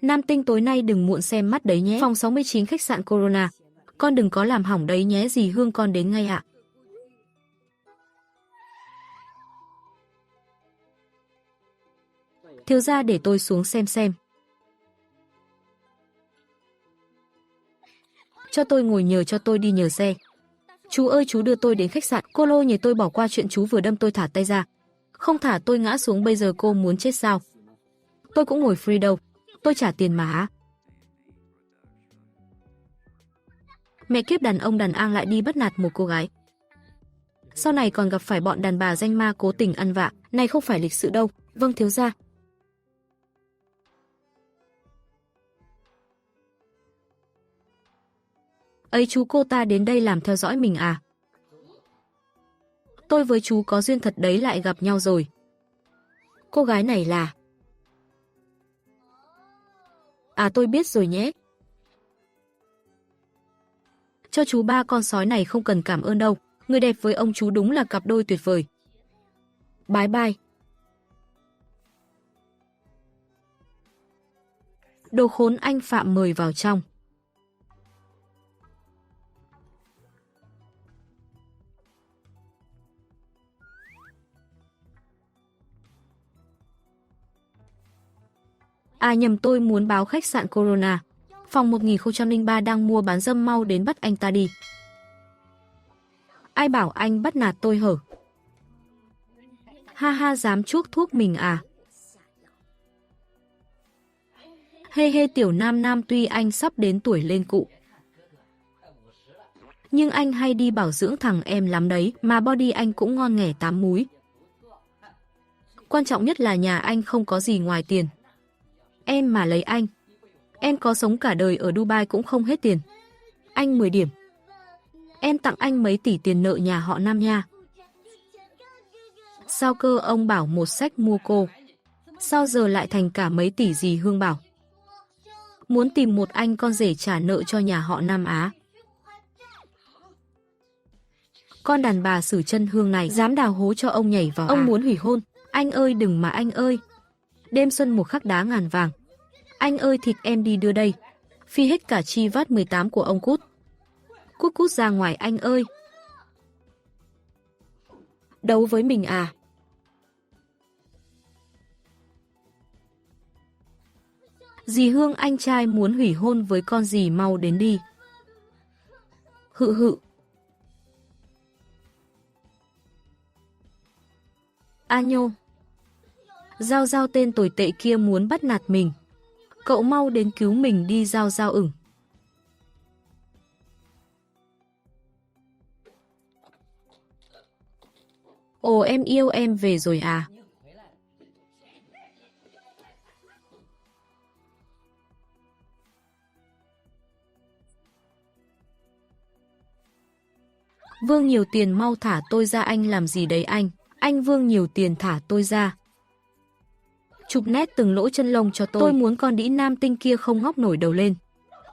Nam Tinh tối nay đừng muộn xem mắt đấy nhé. Phòng 69 khách sạn Corona. Con đừng có làm hỏng đấy nhé, dì Hương con đến ngay ạ. Thiếu gia để tôi xuống xem. Cho tôi ngồi nhờ, cho tôi đi nhờ xe. Chú ơi, chú đưa tôi đến khách sạn. Cô Lô nhờ tôi bỏ qua chuyện chú vừa đâm tôi, thả tay ra. Không thả tôi ngã xuống, bây giờ cô muốn chết sao? Tôi cũng ngồi free đâu. Tôi trả tiền mà. Mẹ kiếp, đàn ông đàn an lại đi bắt nạt một cô gái. Sau này còn gặp phải bọn đàn bà danh ma cố tình ăn vạ. Này không phải lịch sự đâu. Vâng thiếu gia. Ấy chú, cô ta đến đây làm theo dõi mình à? Tôi với chú có duyên thật đấy, lại gặp nhau rồi. Cô gái này là... À tôi biết rồi nhé. Cho chú 3 con sói này, không cần cảm ơn đâu. Người đẹp với ông chú đúng là cặp đôi tuyệt vời. Bye bye. Đồ khốn, anh Phạm mời vào trong. À nhầm, tôi muốn báo khách sạn Corona. Phòng 1003 đang mua bán dâm, mau đến bắt anh ta đi. Ai bảo anh bắt nạt tôi hở? Ha ha, dám chuốc thuốc mình à? Hê hê, tiểu nam nam, tuy anh sắp đến tuổi lên cụ, nhưng anh hay đi bảo dưỡng thằng em lắm đấy, mà body anh cũng ngon nghẻ 8 múi. Quan trọng nhất là nhà anh không có gì ngoài tiền. Em mà lấy anh, em có sống cả đời ở Dubai cũng không hết tiền. Anh 10 điểm. Em tặng anh mấy tỷ tiền nợ nhà họ Nam nha. Sao cơ, ông bảo một sách mua cô, sao giờ lại thành cả mấy tỷ? Gì Hương bảo muốn tìm một anh con rể trả nợ cho nhà họ Nam Á. Con đàn bà Sử Chân Hương này dám đào hố cho ông nhảy vào. Ông muốn hủy hôn. Anh ơi đừng mà anh ơi. Đêm xuân một khắc đá ngàn vàng. Anh ơi thịt em đi đưa đây. Phi hết cả chi vát 18 của ông cút. Cút ra ngoài anh ơi. Đấu với mình à? Dì Hương, anh trai muốn hủy hôn với con dì, mau đến đi. Hự. A nhô. Giao tên tồi tệ kia muốn bắt nạt mình. Cậu mau đến cứu mình đi Giao ửng. Ồ, em yêu em về rồi à? Vương nhiều tiền, mau thả tôi ra. Anh làm gì đấy anh? Anh Vương nhiều tiền, thả tôi ra. Chụp nét từng lỗ chân lông cho tôi. Tôi muốn con đĩ Nam Tinh kia không ngóc nổi đầu lên.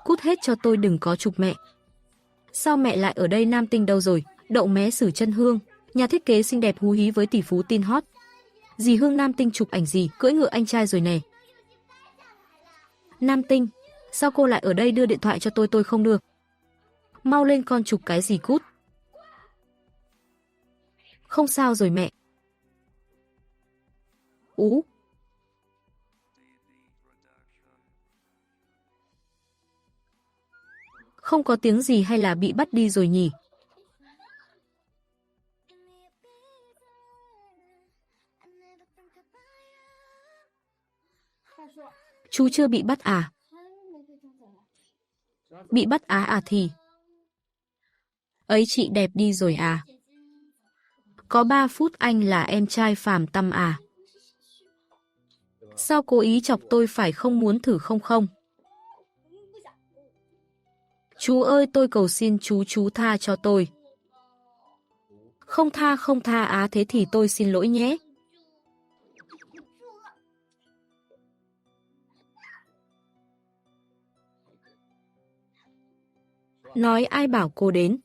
Cút hết cho tôi, đừng có chụp mẹ. Sao mẹ lại ở đây? Nam Tinh đâu rồi? Đậu mé Sử Chân Hương, nhà thiết kế xinh đẹp hú hí với tỷ phú tin hot. Dì Hương, Nam Tinh chụp ảnh gì? Cưỡi ngựa anh trai rồi nè. Nam Tinh, sao cô lại ở đây? Đưa điện thoại cho tôi không được. Mau lên con, chụp cái gì cút. Không sao rồi mẹ. Ú. Không có tiếng gì hay là bị bắt đi rồi nhỉ? Chú chưa bị bắt à? Bị bắt à thì... Ấy chị đẹp đi rồi à? Có 3 phút anh là em trai Phàm Tâm à? Sao cố ý chọc tôi phải không? Muốn thử không? Chú ơi tôi cầu xin chú tha cho tôi. Không tha á? Thế thì tôi xin lỗi nhé. Nói ai bảo cô đến?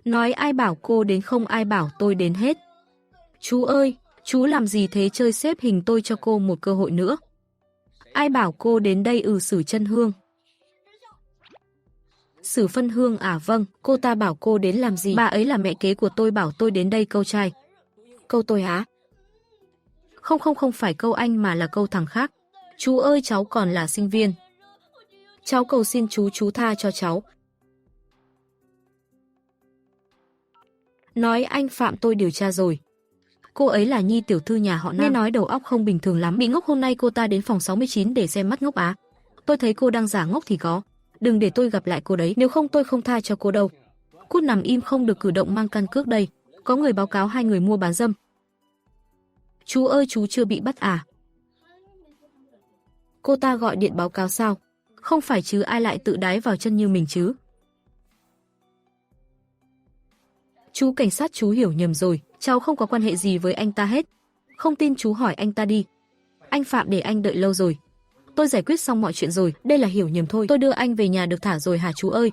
Nói ai bảo cô đến? Không ai bảo tôi đến hết. Chú ơi, chú làm gì thế? Chơi xếp hình tôi cho cô một cơ hội nữa. Ai bảo cô đến đây? Sử Chân Hương. Sử Phân Hương à? Vâng, cô ta bảo cô đến làm gì? Bà ấy là mẹ kế của tôi, bảo tôi đến đây câu trai. Câu tôi hả? Không phải câu anh mà là câu thằng khác. Chú ơi, cháu còn là sinh viên. Cháu cầu xin chú tha cho cháu. Nói anh Phạm tôi điều tra rồi. Cô ấy là Nhi tiểu thư nhà họ Nam. Nghe nói đầu óc không bình thường lắm. Bị ngốc. Hôm nay cô ta đến phòng 69 để xem mắt ngốc á. Tôi thấy cô đang giả ngốc thì có. Đừng để tôi gặp lại cô đấy. Nếu không tôi không tha cho cô đâu. Cút nằm im, không được cử động, mang căn cước đây. Có người báo cáo 2 người mua bán dâm. Chú ơi, chú chưa bị bắt à? Cô ta gọi điện báo cáo sao? Không phải chứ, ai lại tự đái vào chân như mình chứ? Chú cảnh sát, chú hiểu nhầm rồi. Cháu không có quan hệ gì với anh ta hết. Không tin chú hỏi anh ta đi. Anh Phạm để anh đợi lâu rồi. Tôi giải quyết xong mọi chuyện rồi. Đây là hiểu nhầm thôi. Tôi đưa anh về nhà được thả rồi hả chú ơi?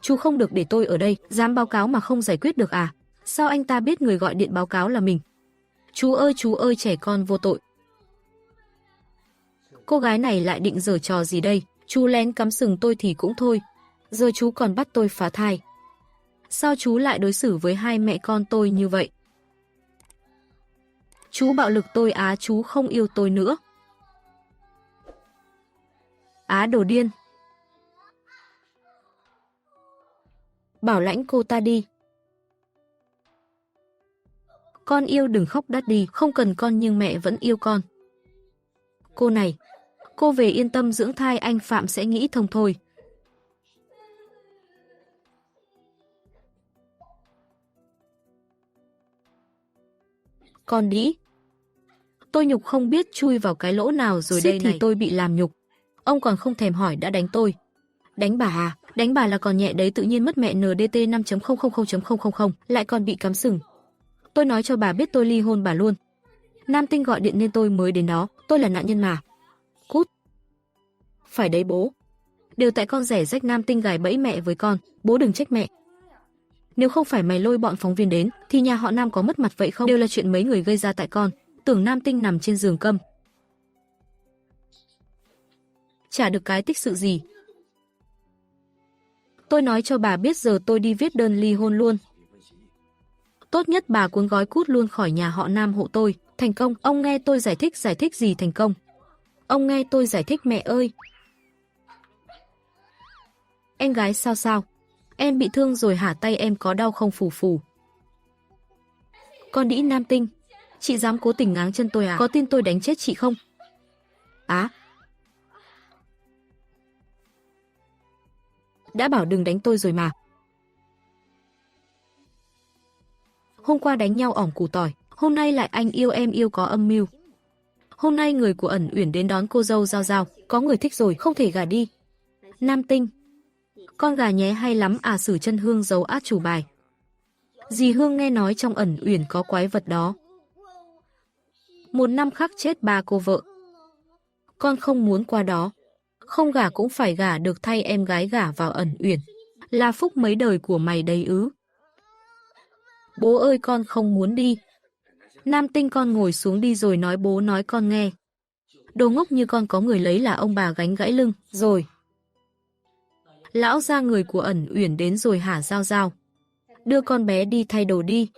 Chú không được để tôi ở đây. Dám báo cáo mà không giải quyết được à? Sao anh ta biết người gọi điện báo cáo là mình? Chú ơi, trẻ con vô tội. Cô gái này lại định giở trò gì đây? Chú lén cắm sừng tôi thì cũng thôi. Giờ chú còn bắt tôi phá thai. Sao chú lại đối xử với hai mẹ con tôi như vậy? Chú bạo lực tôi á? Chú không yêu tôi nữa. Á, đồ điên. Bảo lãnh cô ta đi. Con yêu đừng khóc đắt đi. Không cần con nhưng mẹ vẫn yêu con. Cô này, cô về yên tâm dưỡng thai, anh Phạm sẽ nghĩ thông thôi. Con đĩ. Tôi nhục không biết chui vào cái lỗ nào rồi đây này. Thì tôi bị làm nhục. Ông còn không thèm hỏi đã đánh tôi. Đánh bà à? Đánh bà là còn nhẹ đấy, tự nhiên mất mẹ NDT 5.000.000 lại còn bị cắm sừng. Tôi nói cho bà biết tôi ly hôn bà luôn. Nam Tinh gọi điện nên tôi mới đến đó. Tôi là nạn nhân mà. Cút. Phải đấy bố. Đều tại con rẻ rách Nam Tinh gài bẫy mẹ với con. Bố đừng trách mẹ. Nếu không phải mày lôi bọn phóng viên đến thì nhà họ Nam có mất mặt vậy không? Đều là chuyện mấy người gây ra tại con. Tưởng Nam Tinh nằm trên giường câm. Chả được cái tích sự gì. Tôi nói cho bà biết giờ tôi đi viết đơn ly hôn luôn. Tốt nhất bà cuốn gói cút luôn khỏi nhà họ Nam hộ tôi. Thành công, ông nghe tôi giải thích gì thành công? Ông nghe tôi giải thích mẹ ơi. Em gái sao? Em bị thương rồi hả? Tay em có đau không? Phù. Con đĩ Nam Tinh. Chị dám cố tình ngáng chân tôi à? Có tin tôi đánh chết chị không? Á. Đã bảo đừng đánh tôi rồi mà. Hôm qua đánh nhau ỏm củ tỏi, hôm nay lại anh yêu em yêu, có âm mưu. Hôm nay người của Ẩn Uyển đến đón cô dâu Giao Giao, có người thích rồi, không thể gả đi. Nam Tinh. Con gà nhé hay lắm à? Sử Chân Hương giấu át chủ bài. Dì Hương nghe nói trong Ẩn Uyển có quái vật đó. Một năm khắc chết 3 cô vợ. Con không muốn qua đó. Không gả cũng phải gả được, thay em gái gả vào Ẩn Uyển. Là phúc mấy đời của mày đấy ứ. Bố ơi, con không muốn đi. Nam Tinh, con ngồi xuống đi rồi nói, bố nói con nghe. Đồ ngốc như con có người lấy là ông bà gánh gãy lưng, rồi. Lão gia người của Ẩn Uyển đến rồi hả? Giao Giao. Đưa con bé đi thay đồ đi.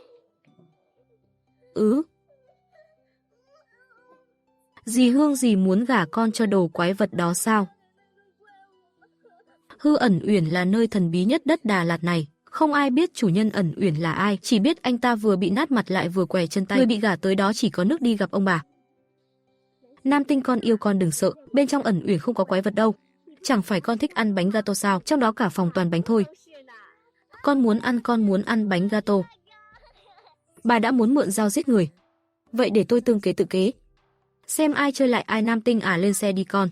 Dì Hương, dì muốn gả con cho đồ quái vật đó sao? Ẩn Uyển là nơi thần bí nhất đất Đà Lạt này. Không ai biết chủ nhân Ẩn Uyển là ai, chỉ biết anh ta vừa bị nát mặt lại vừa què chân tay. Người bị gả tới đó chỉ có nước đi gặp ông bà. Nam Tinh, con yêu con đừng sợ, bên trong Ẩn Uyển không có quái vật đâu. Chẳng phải con thích ăn bánh gato sao? Trong đó cả phòng toàn bánh thôi. Con muốn ăn bánh gato. Bà đã muốn mượn dao giết người. Vậy để tôi tương kế tự kế. Xem ai chơi lại ai. Nam Tinh à, lên xe đi con.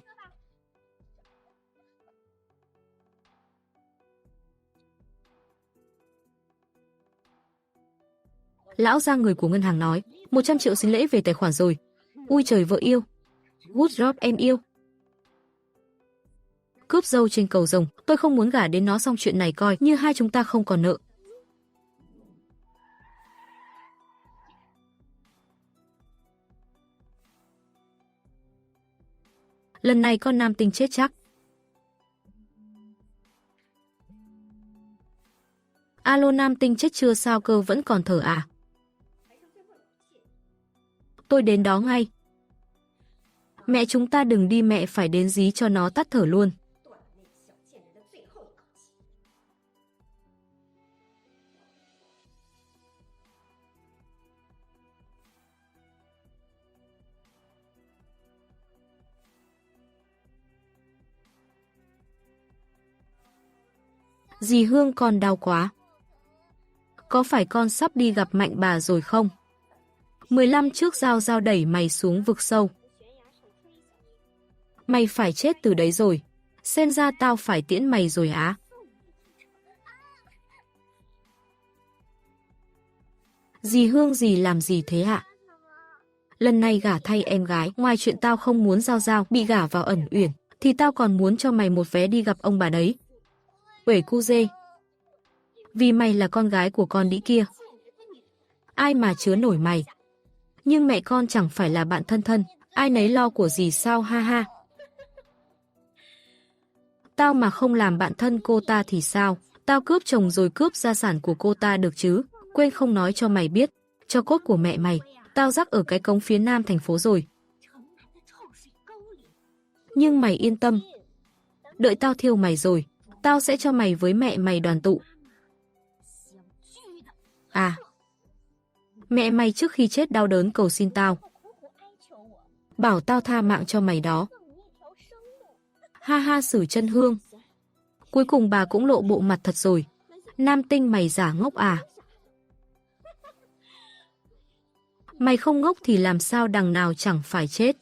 Lão gia người của ngân hàng nói, 100 triệu sinh lễ về tài khoản rồi. Ui trời, vợ yêu. Good job em yêu. Cướp dâu trên cầu rồng, tôi không muốn gả đến nó, xong chuyện này coi như hai chúng ta không còn nợ. Lần này con nam tinh chết chắc. Alo, nam tinh chết chưa sao cơ, vẫn còn thở à? Tôi đến đó ngay. Mẹ chúng ta đừng đi, mẹ phải đến dí cho nó tắt thở luôn. Dì Hương, con đau quá. Có phải con sắp đi gặp Mạnh bà rồi không? 15 trước Giao Giao đẩy mày xuống vực sâu. Mày phải chết từ đấy rồi. Xem ra tao phải tiễn mày rồi á. Dì Hương, dì làm gì thế ạ? Lần này gả thay em gái, ngoài chuyện tao không muốn Giao Giao bị gả vào Ẩn Uyển, thì tao còn muốn cho mày một vé đi gặp ông bà đấy. Uể cu dê. Vì mày là con gái của con đĩ kia. Ai mà chứa nổi mày. Nhưng mẹ con chẳng phải là bạn thân thân, ai nấy lo của dì sao, ha ha. Tao mà không làm bạn thân cô ta thì sao? Tao cướp chồng rồi cướp gia sản của cô ta được chứ? Quên không nói cho mày biết, cho cốt của mẹ mày, tao rắc ở cái cống phía nam thành phố rồi. Nhưng mày yên tâm, đợi tao thiêu mày rồi, tao sẽ cho mày với mẹ mày đoàn tụ. À, mẹ mày trước khi chết đau đớn cầu xin tao, bảo tao tha mạng cho mày đó. Ha ha, Sử Chân Hương. Cuối cùng bà cũng lộ bộ mặt thật rồi. Nam tinh mày giả ngốc à? Mày không ngốc thì làm sao đằng nào chẳng phải chết.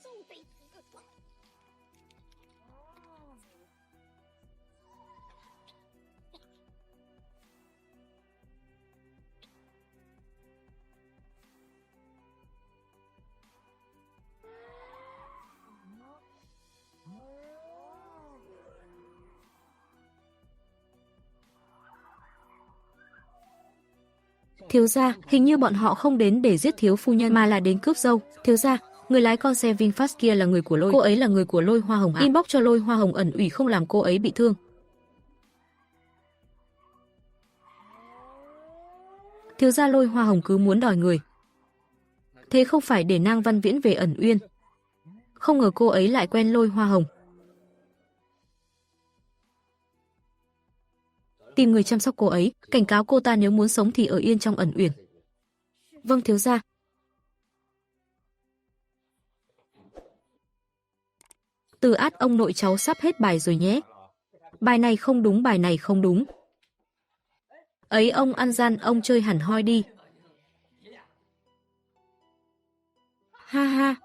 Thiếu gia, hình như bọn họ không đến để giết thiếu phu nhân mà là đến cướp dâu. Thiếu gia, người lái con xe VinFast kia là người của Lôi. Cô ấy là người của Lôi Hoa Hồng à? Inbox cho Lôi Hoa Hồng Ẩn Ủy không làm cô ấy bị thương. Thiếu gia, Lôi Hoa Hồng cứ muốn đòi người. Thế không phải để Nang Văn Viễn về Ẩn Uyên. Không ngờ cô ấy lại quen Lôi Hoa Hồng. Tìm người chăm sóc cô ấy, cảnh cáo cô ta nếu muốn sống thì ở yên trong Ẩn Uyển. Vâng thiếu gia. Từ Át, ông nội cháu sắp hết bài rồi nhé. Bài này không đúng, bài này không đúng. Ấy ông ăn gian, ông chơi hẳn hoi đi. Ha ha.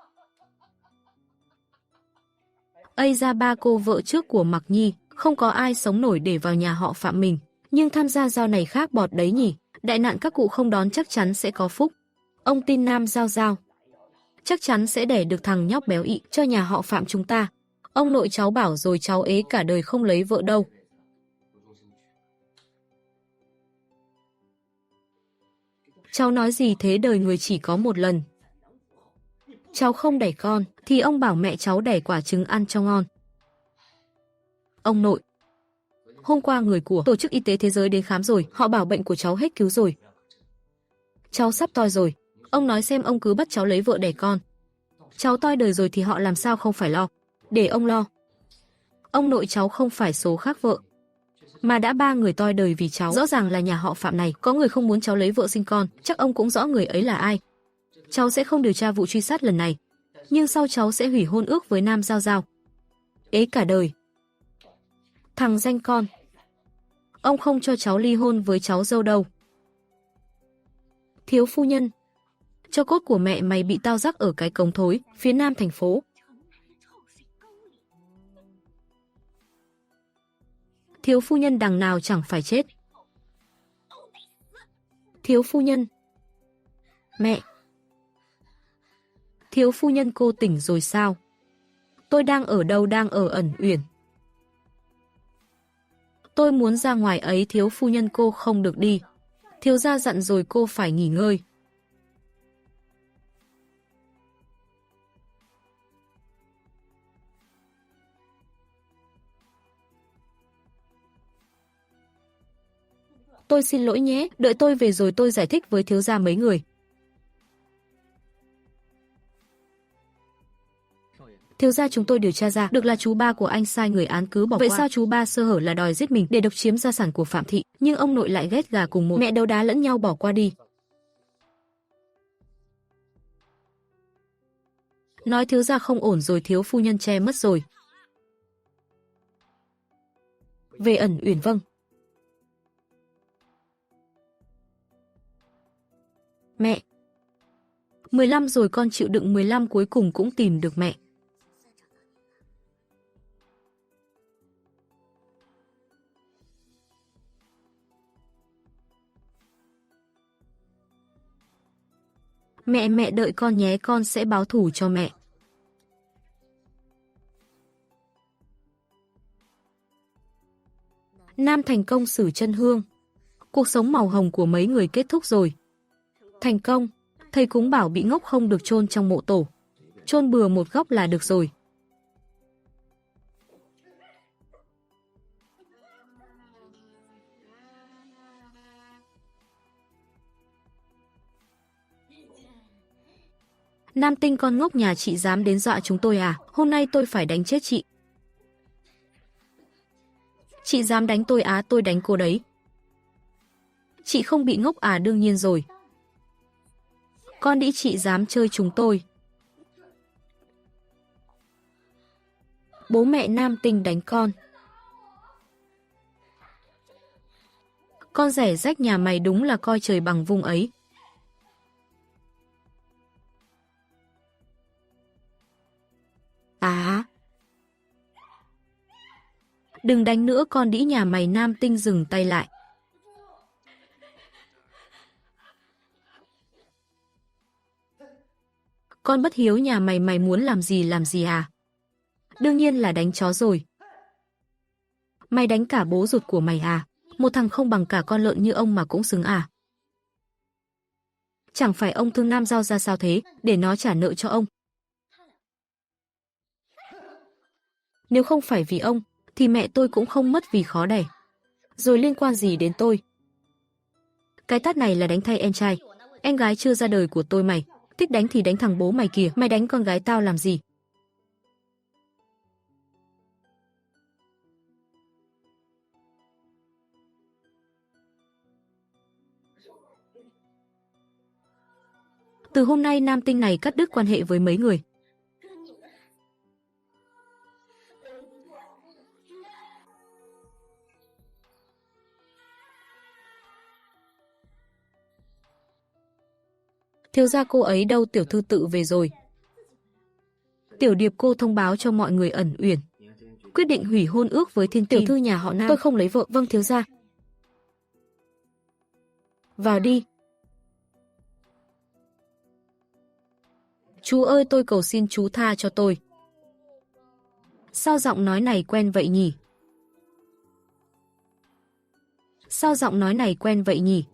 Ây ra, ba cô vợ trước của Mặc Nhi, không có ai sống nổi để vào nhà họ Phạm mình. Nhưng tham gia giao này khác bọt đấy nhỉ. Đại nạn các cụ không đón chắc chắn sẽ có phúc. Ông tin Nam Giao Giao chắc chắn sẽ đẻ được thằng nhóc béo ị cho nhà họ Phạm chúng ta. Ông nội cháu bảo rồi, cháu ế cả đời không lấy vợ đâu. Cháu nói gì thế, đời người chỉ có một lần. Cháu không đẻ con thì ông bảo mẹ cháu đẻ quả trứng ăn cho ngon. Ông nội, hôm qua người của Tổ chức Y tế Thế giới đến khám rồi, họ bảo bệnh của cháu hết cứu rồi. Cháu sắp toi rồi, ông nói xem, ông cứ bắt cháu lấy vợ đẻ con. Cháu toi đời rồi thì họ làm sao không phải lo. Để ông lo. Ông nội cháu không phải số khác vợ, mà đã 3 người toi đời vì cháu. Rõ ràng là nhà họ Phạm này có người không muốn cháu lấy vợ sinh con, chắc ông cũng rõ người ấy là ai. Cháu sẽ không điều tra vụ truy sát lần này, nhưng sau cháu sẽ hủy hôn ước với Nam Giao Giao. Ế cả đời. Thằng danh con. Ông không cho cháu ly hôn với cháu dâu đâu. Thiếu phu nhân, cho cốt của mẹ mày bị tao rắc ở cái cống thối phía nam thành phố. Thiếu phu nhân đằng nào chẳng phải chết. Thiếu phu nhân. Mẹ. Thiếu phu nhân, cô tỉnh rồi sao? Tôi đang ở đâu? Đang ở Ẩn Uyển. Tôi muốn ra ngoài ấy. Thiếu phu nhân, cô không được đi. Thiếu gia dặn rồi, cô phải nghỉ ngơi. Tôi xin lỗi nhé, đợi tôi về rồi tôi giải thích với thiếu gia mấy người. Thiếu gia chúng tôi điều tra ra được là chú ba của anh sai người án cứ bỏ qua. Vậy sao chú ba sơ hở là đòi giết mình để độc chiếm gia sản của Phạm Thị, nhưng ông nội lại ghét gà cùng một mẹ đấu đá lẫn nhau bỏ qua đi. Nói thiếu gia không ổn rồi, thiếu phu nhân che mất rồi. Về Ẩn Uyển vâng. Mẹ. 15 rồi con chịu đựng 15 cuối cùng cũng tìm được mẹ. Mẹ đợi con nhé, con sẽ báo thù cho mẹ. Nam thành công xử chân hương. Cuộc sống màu hồng của mấy người kết thúc rồi. Thành công, thầy cúng bảo bị ngốc không được chôn trong mộ tổ. Chôn bừa một góc là được rồi. Nam Tinh con ngốc nhà chị dám đến dọa chúng tôi à? Hôm nay tôi phải đánh chết chị. Chị dám đánh tôi á, tôi đánh cô đấy. Chị không bị ngốc à? Đương nhiên rồi. Con đĩ chị dám chơi chúng tôi. Bố mẹ Nam Tinh đánh con. Con rẻ rách nhà mày đúng là coi trời bằng vung ấy. À. Đừng đánh nữa con đĩ nhà mày. Nam Tinh dừng tay lại. Con bất hiếu nhà mày, mày muốn làm gì à? Đương nhiên là đánh chó rồi. Mày đánh cả bố ruột của mày à? Một thằng không bằng cả con lợn như ông mà cũng xứng à? Chẳng phải ông thương Nam Giao ra sao thế, để nó trả nợ cho ông. Nếu không phải vì ông, thì mẹ tôi cũng không mất vì khó đẻ. Rồi liên quan gì đến tôi? Cái tát này là đánh thay em trai. Em gái chưa ra đời của tôi mày. Thích đánh thì đánh thằng bố mày kìa. Mày đánh con gái tao làm gì? Từ hôm nay Nam Tinh này cắt đứt quan hệ với mấy người. Thiếu gia cô ấy đâu? Tiểu thư tự về rồi. Tiểu điệp cô thông báo cho mọi người Ẩn Uyển quyết định hủy hôn ước với Thiên Tiểu thư nhà họ Nam. Tôi không lấy vợ. Vâng thiếu gia. Vào đi. Chú ơi, tôi cầu xin chú tha cho tôi. Sao giọng nói này quen vậy nhỉ? Sao giọng nói này quen vậy nhỉ?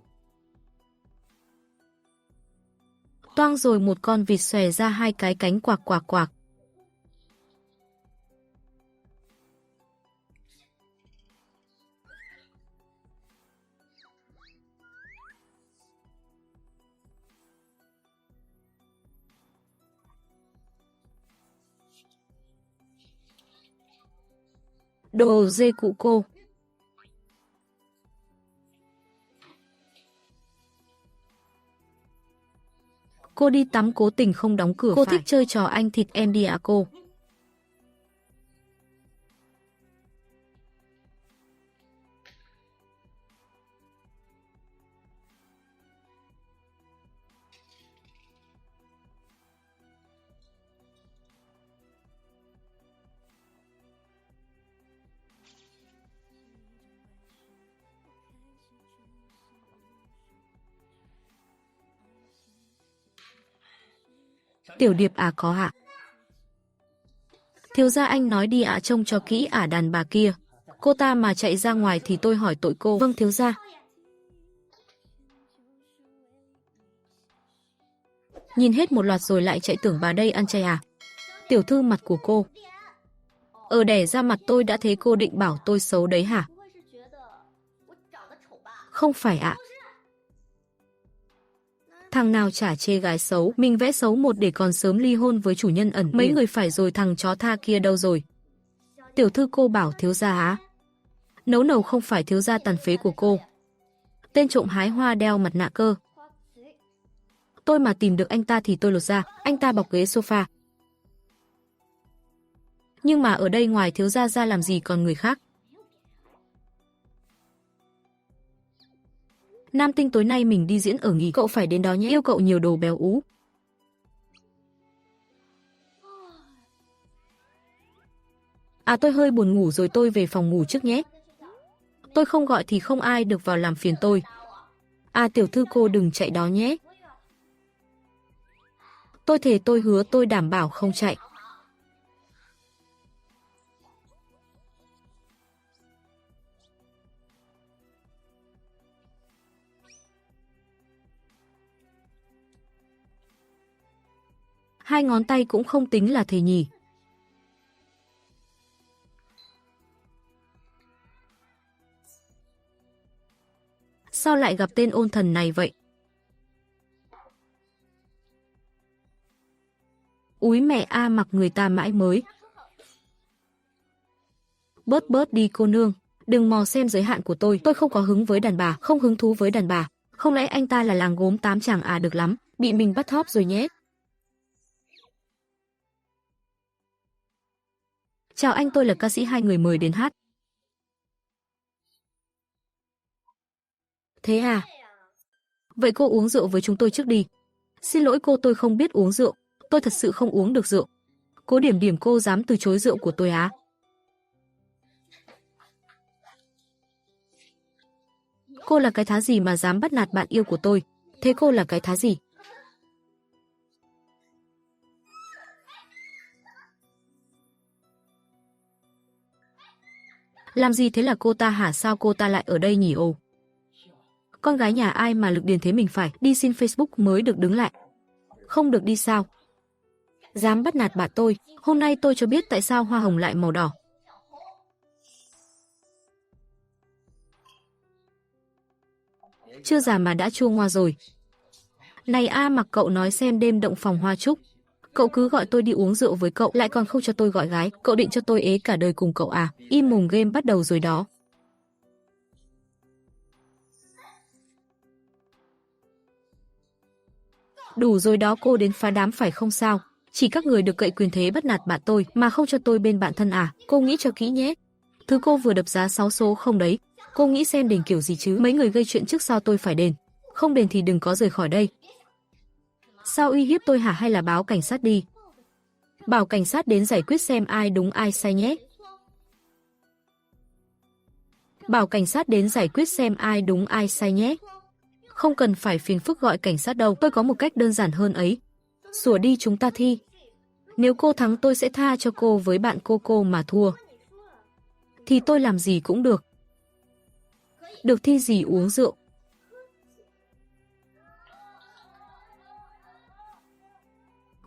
Toang rồi một con vịt xòe ra hai cái cánh quạc quạc quạc. Đồ dê cụ cô. Cô đi tắm cố tình không đóng cửa. Cô thích chơi trò anh thịt em đi à cô? Tiểu điệp à? Có ạ. Thiếu gia anh nói đi ạ, trông cho kỹ ả đàn bà kia. Cô ta mà chạy ra ngoài thì tôi hỏi tội cô. Vâng thiếu gia. Nhìn hết một loạt rồi lại chạy tưởng bà đây ăn chay à? Tiểu thư mặt của cô. Đẻ ra mặt tôi đã thế cô định bảo tôi xấu đấy hả? Không phải ạ. Thằng nào chả chê gái xấu, mình vẽ xấu một để còn sớm ly hôn với chủ nhân ẩn. Mấy người phải rồi, thằng chó tha kia đâu rồi? Tiểu thư, cô bảo thiếu gia á? Nấu nầu không phải thiếu gia tàn phế của cô. Tên trộm hái hoa đeo mặt nạ cơ. Tôi mà tìm được anh ta thì tôi lột ra, anh ta bọc ghế sofa. Nhưng mà ở đây ngoài thiếu gia ra làm gì còn người khác? Nam Tinh, tối nay mình đi diễn ở nghỉ, cậu phải đến đó nhé, yêu cậu nhiều đồ béo ú. À, tôi hơi buồn ngủ rồi, tôi về phòng ngủ trước nhé. Tôi không gọi thì không ai được vào làm phiền tôi. À, tiểu thư cô đừng chạy đó nhé. Tôi thề, tôi hứa, tôi đảm bảo không chạy. Hai ngón tay cũng không tính là thề nhỉ. Sao lại gặp tên ôn thần này vậy? Úi mẹ a, mặc người ta mãi mới. Bớt bớt đi cô nương, đừng mò xem giới hạn của tôi không có hứng với đàn bà, không hứng thú với đàn bà. Không lẽ anh ta là làng gốm tám chàng à? Được lắm, bị mình bắt thóp rồi nhé. Chào anh, tôi là ca sĩ hai người mời đến hát. Thế à? Vậy cô uống rượu với chúng tôi trước đi. Xin lỗi cô, tôi không biết uống rượu. Tôi thật sự không uống được rượu. Cô Điểm Điểm, cô dám từ chối rượu của tôi á? Cô là cái thá gì mà dám bắt nạt bạn yêu của tôi? Thế cô là cái thá gì? Làm gì thế là cô ta hả? Sao cô ta lại ở đây nhỉ? Ồ, con gái nhà ai mà lực điền thế, mình phải đi xin Facebook mới được đứng lại. Không được đi sao? Dám bắt nạt bạn tôi, hôm nay tôi cho biết tại sao hoa hồng lại màu đỏ. Chưa già mà đã chua ngoa rồi. Này a, mặc cậu nói xem, đêm động phòng hoa trúc. Cậu cứ gọi tôi đi uống rượu với cậu, lại còn không cho tôi gọi gái. Cậu định cho tôi ế cả đời cùng cậu à? Im mồm, game bắt đầu rồi đó. Đủ rồi đó, cô đến phá đám phải không sao? Chỉ các người được cậy quyền thế bắt nạt bạn tôi mà không cho tôi bên bạn thân à? Cô nghĩ cho kỹ nhé. Thứ cô vừa đập giá 6 số không đấy. Cô nghĩ xem đền kiểu gì chứ? Mấy người gây chuyện trước, sao tôi phải đền? Không đền thì đừng có rời khỏi đây. Sao uy hiếp tôi hả? Hay là báo cảnh sát đi? Bảo cảnh sát đến giải quyết xem ai đúng ai sai nhé. Bảo cảnh sát đến giải quyết xem ai đúng ai sai nhé. Không cần phải phiền phức gọi cảnh sát đâu, tôi có một cách đơn giản hơn ấy. Sủa đi, chúng ta thi. Nếu cô thắng tôi sẽ tha cho cô với bạn cô mà thua thì tôi làm gì cũng được. Được thi gì uống rượu.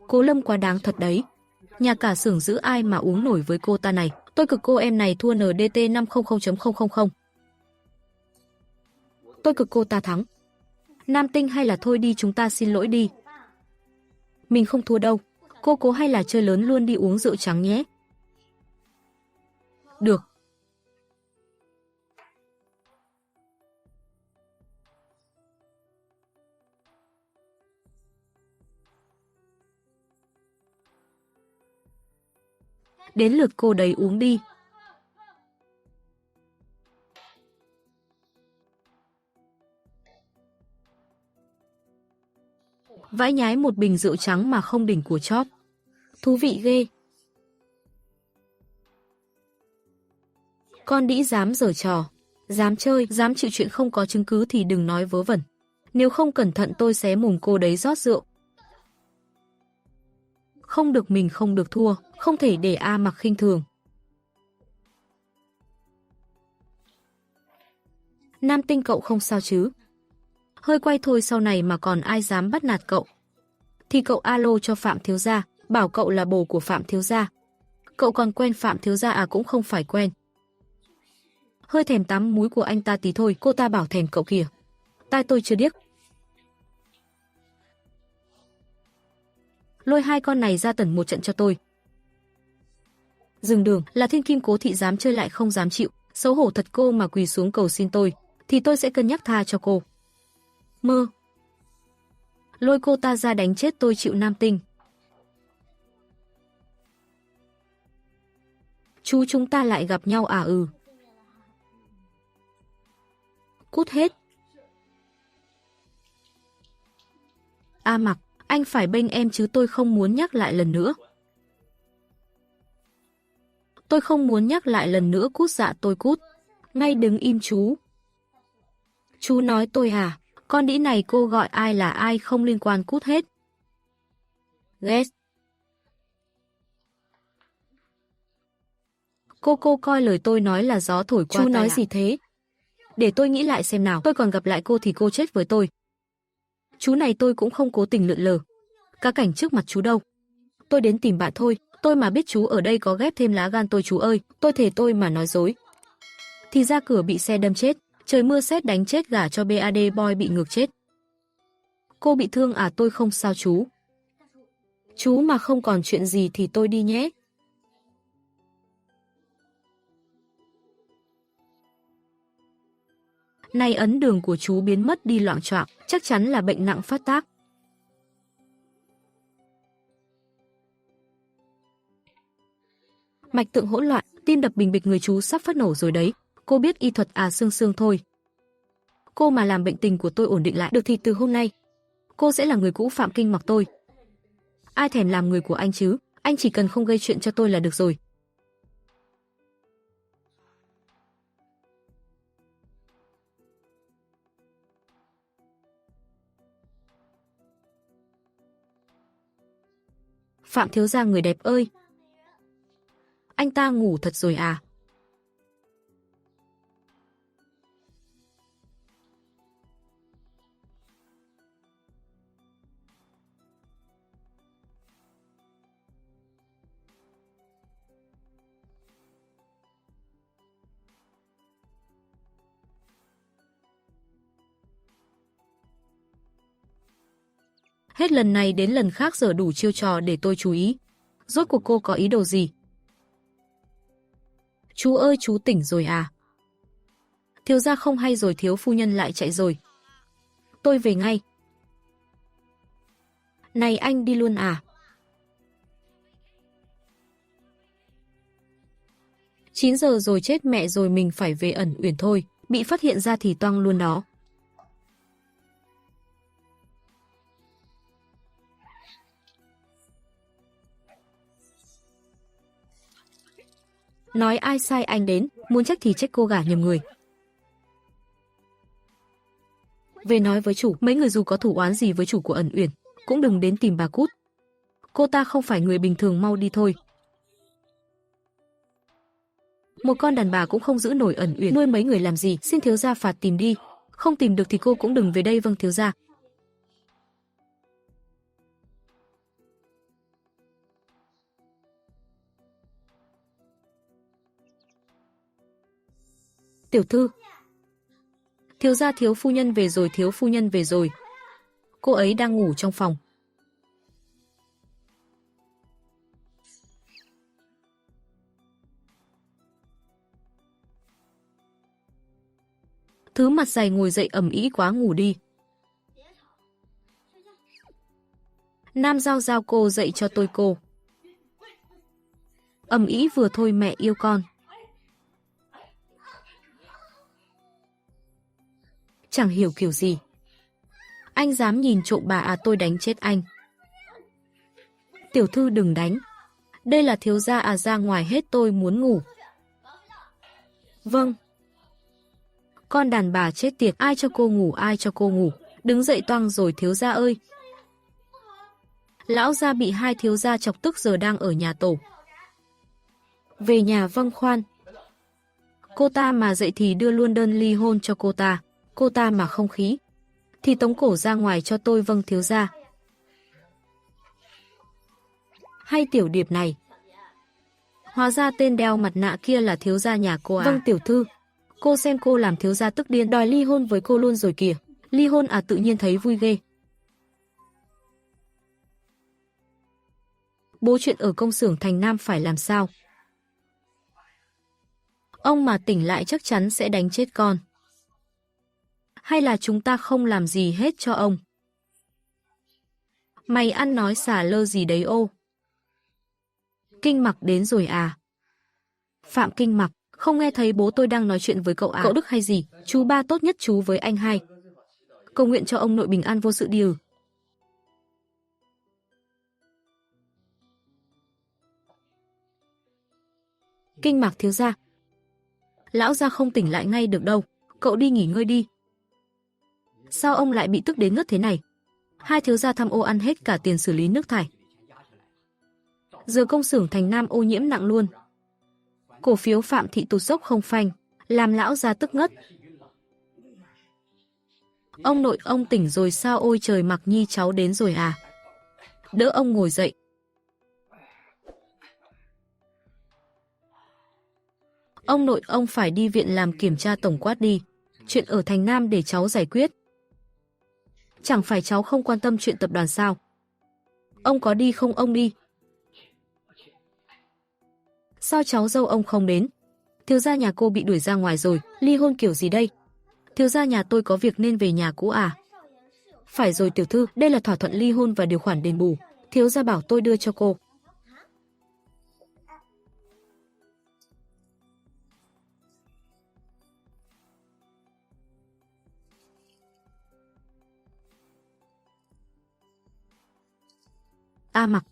Cô Lâm quá đáng thật đấy. Nhà cả xưởng giữ ai mà uống nổi với cô ta này. Tôi cực cô em này thua NDT 500.000. Tôi cực cô ta thắng. Nam Tinh, hay là thôi đi, chúng ta xin lỗi đi. Mình không thua đâu. Cô cố hay là chơi lớn luôn đi, uống rượu trắng nhé. Được. Đến lượt cô đấy, uống đi. Vãi nhái một bình rượu trắng mà không đỉnh của chóp. Thú vị ghê. Con đĩ dám giở trò, dám chơi, dám chịu chuyện không có chứng cứ thì đừng nói vớ vẩn. Nếu không cẩn thận tôi xé mồm cô đấy rót rượu. Không được, mình không được thua, không thể để A Mặc khinh thường. Nam Tinh, cậu không sao chứ? Hơi quay thôi, sau này mà còn ai dám bắt nạt cậu thì cậu alo cho Phạm thiếu gia, bảo cậu là bồ của Phạm thiếu gia. Cậu còn quen Phạm thiếu gia à? Cũng không phải quen. Hơi thèm tắm múi của anh ta tí thôi, cô ta bảo thèm cậu kìa. Tai tôi chưa điếc. Lôi hai con này ra tẩn một trận cho tôi. Dừng đường, là thiên kim Cố Thị dám chơi lại không dám chịu, xấu hổ thật, cô mà quỳ xuống cầu xin tôi, thì tôi sẽ cân nhắc tha cho cô. Mơ. Lôi cô ta ra đánh chết tôi chịu, nam tinh. Chú chúng ta lại gặp nhau à? Ừ. Cút hết. A Mặc, anh phải bênh em chứ, tôi không muốn nhắc lại lần nữa. Tôi không muốn nhắc lại lần nữa, cút. Dạ tôi cút. Ngay đứng im chú. Chú nói tôi à? Con đĩ này cô gọi ai là ai không liên quan, cút hết. Ghét. Cô coi lời tôi nói là gió thổi qua. Chú nói gì thế? Để tôi nghĩ lại xem nào, tôi còn gặp lại cô thì cô chết với tôi. Chú này tôi cũng không cố tình lượn lờ. Cá cảnh trước mặt chú đâu. Tôi đến tìm bạn thôi, tôi mà biết chú ở đây có ghép thêm lá gan tôi, chú ơi, tôi thề tôi mà nói dối. Thì ra cửa bị xe đâm chết, trời mưa sét đánh chết, gả cho BAD boy bị ngược chết. Cô bị thương à? Tôi không sao chú. Chú mà không còn chuyện gì thì tôi đi nhé. Này ấn đường của chú biến mất đi loạng choạng, chắc chắn là bệnh nặng phát tác. Mạch tượng hỗn loạn, tim đập bình bịch, người chú sắp phát nổ rồi đấy. Cô biết y thuật à? Sương thôi. Cô mà làm bệnh tình của tôi ổn định lại được thì từ hôm nay cô sẽ là người cũ Phạm Kinh Mặc tôi. Ai thèm làm người của anh chứ, anh chỉ cần không gây chuyện cho tôi là được rồi. Phạm thiếu gia người đẹp ơi. Anh ta ngủ thật rồi à? Hết lần này đến lần khác giở đủ chiêu trò để tôi chú ý. Rốt cuộc cô có ý đồ gì? Chú ơi, chú tỉnh rồi à? Thiếu gia không hay rồi, thiếu phu nhân lại chạy rồi. Tôi về ngay. Này anh đi luôn à? 9 giờ rồi, chết mẹ rồi, mình phải về ẩn uyển thôi. Bị phát hiện ra thì toang luôn đó. Nói ai sai anh đến, muốn trách thì trách cô gả nhầm người. Về nói với chủ, mấy người dù có thủ oán gì với chủ của ẩn uyển, cũng đừng đến tìm bà Cút. Cô ta không phải người bình thường, mau đi thôi. Một con đàn bà cũng không giữ nổi ẩn uyển, nuôi mấy người làm gì, xin thiếu gia phạt tìm đi. Không tìm được thì cô cũng đừng về đây. Vâng thiếu gia. Tiểu thư. Thiếu gia, thiếu phu nhân về rồi, thiếu phu nhân về rồi. Cô ấy đang ngủ trong phòng. Thứ mặt dày ngồi dậy ầm ĩ quá, ngủ đi. Nam Giao Giao, cô dậy cho tôi cô. Ầm ĩ vừa thôi, mẹ yêu con. Chẳng hiểu kiểu gì. Anh dám nhìn trộm bà à? Tôi đánh chết anh. Tiểu thư đừng đánh. Đây là thiếu gia à? Ra ngoài hết, tôi muốn ngủ. Vâng. Con đàn bà chết tiệt, ai cho cô ngủ, ai cho cô ngủ. Đứng dậy toang rồi thiếu gia ơi. Lão gia bị hai thiếu gia chọc tức, giờ đang ở nhà tổ. Về nhà. Vâng khoan. Cô ta mà dậy thì đưa luôn đơn ly hôn cho cô ta. Cô ta mà không khí thì tống cổ ra ngoài cho tôi. Vâng thiếu gia. Hay tiểu điệp này. Hóa ra tên đeo mặt nạ kia là thiếu gia nhà cô à? Vâng tiểu thư. Cô xem cô làm thiếu gia tức điên, đòi ly hôn với cô luôn rồi kìa. Ly hôn à, tự nhiên thấy vui ghê. Bố, chuyện ở công xưởng Thành Nam phải làm sao? Ông mà tỉnh lại chắc chắn sẽ đánh chết con. Hay là chúng ta không làm gì hết cho ông? Mày ăn nói xả lơ gì đấy ô? Kinh Mặc đến rồi à? Phạm Kinh Mặc, không nghe thấy bố tôi đang nói chuyện với cậu à? Cậu Đức hay gì? Chú ba tốt nhất chú với anh hai. Cầu nguyện cho ông nội bình an vô sự đi. Kinh Mặc thiếu gia. Lão gia không tỉnh lại ngay được đâu. Cậu đi nghỉ ngơi đi. Sao ông lại bị tức đến ngất thế này? Hai thiếu gia tham ô ăn hết cả tiền xử lý nước thải. Giờ công xưởng Thành Nam ô nhiễm nặng luôn. Cổ phiếu Phạm Thị tụt dốc không phanh, làm lão gia tức ngất. Ông nội, ông tỉnh rồi sao? Ôi trời, Mặc Nhi cháu đến rồi à? Đỡ ông ngồi dậy. Ông nội, ông phải đi viện làm kiểm tra tổng quát đi. Chuyện ở Thành Nam để cháu giải quyết. Chẳng phải cháu không quan tâm chuyện tập đoàn sao? Ông có đi không? Ông đi. Sao cháu dâu ông không đến? Thiếu gia nhà cô bị đuổi ra ngoài rồi, ly hôn kiểu gì đây? Thiếu gia nhà tôi có việc nên về nhà cũ à? Phải rồi tiểu thư, đây là thỏa thuận ly hôn và điều khoản đền bù. Thiếu gia bảo tôi đưa cho cô. A Mặc.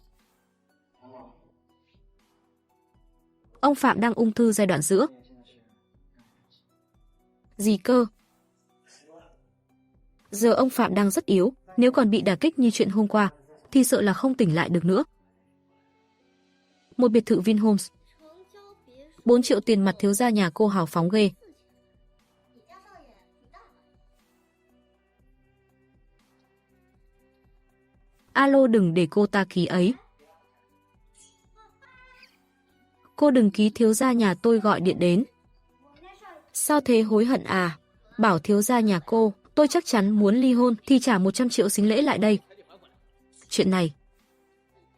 Ông Phạm đang ung thư giai đoạn giữa. Gì cơ? Giờ ông Phạm đang rất yếu, nếu còn bị đả kích như chuyện hôm qua, thì sợ là không tỉnh lại được nữa. Một biệt thự Vinhomes. 4 triệu tiền mặt, thiếu gia nhà cô hào phóng ghê. Alo, đừng để cô ta ký ấy. Cô đừng ký, thiếu gia nhà tôi gọi điện đến. Sao thế, hối hận à? Bảo thiếu gia nhà cô, tôi chắc chắn muốn ly hôn thì trả 100 triệu sính lễ lại đây. Chuyện này.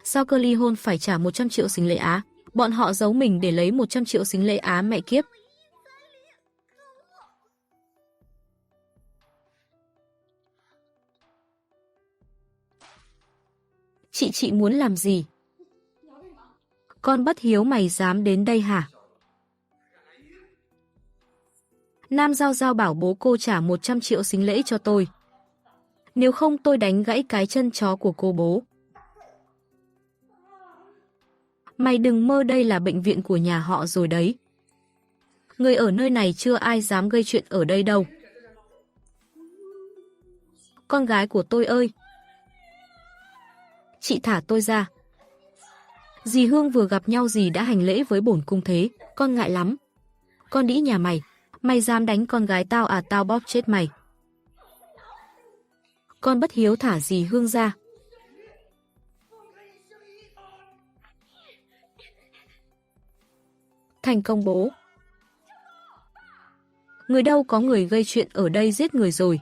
Sao cơ, ly hôn phải trả 100 triệu sính lễ á? Bọn họ giấu mình để lấy 100 triệu sính lễ á, mẹ kiếp. Chị muốn làm gì? Con bất hiếu mày dám đến đây hả? Nam Giao Giao bảo bố cô trả 100 triệu sính lễ cho tôi. Nếu không tôi đánh gãy cái chân chó của cô bố. Mày đừng mơ, đây là bệnh viện của nhà họ rồi đấy. Người ở nơi này chưa ai dám gây chuyện ở đây đâu. Con gái của tôi ơi! Chị thả tôi ra. Dì Hương vừa gặp nhau dì đã hành lễ với bổn cung thế, con ngại lắm. Con đĩ nhà mày, mày dám đánh con gái tao à? Tao bóp chết mày. Con bất hiếu, thả dì Hương ra. Thành công bố. Người đâu có người gây chuyện ở đây, giết người rồi.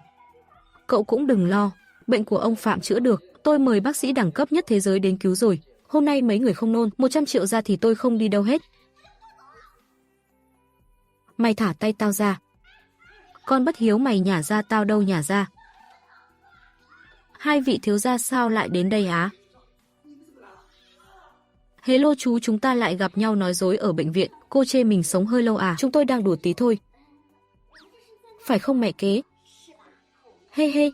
Cậu cũng đừng lo, bệnh của ông Phạm chữa được, tôi mời bác sĩ đẳng cấp nhất thế giới đến cứu rồi. Hôm nay mấy người không nôn, 100 triệu ra thì tôi không đi đâu hết. Mày thả tay tao ra. Con bất hiếu, mày nhả ra. Tao đâu nhả ra. Hai vị thiếu gia sao lại đến đây á? Hello chú, chúng ta lại gặp nhau nói dối ở bệnh viện. Cô chê mình sống hơi lâu à? Chúng tôi đang đùa tí thôi. Phải không mẹ kế? Hê hê.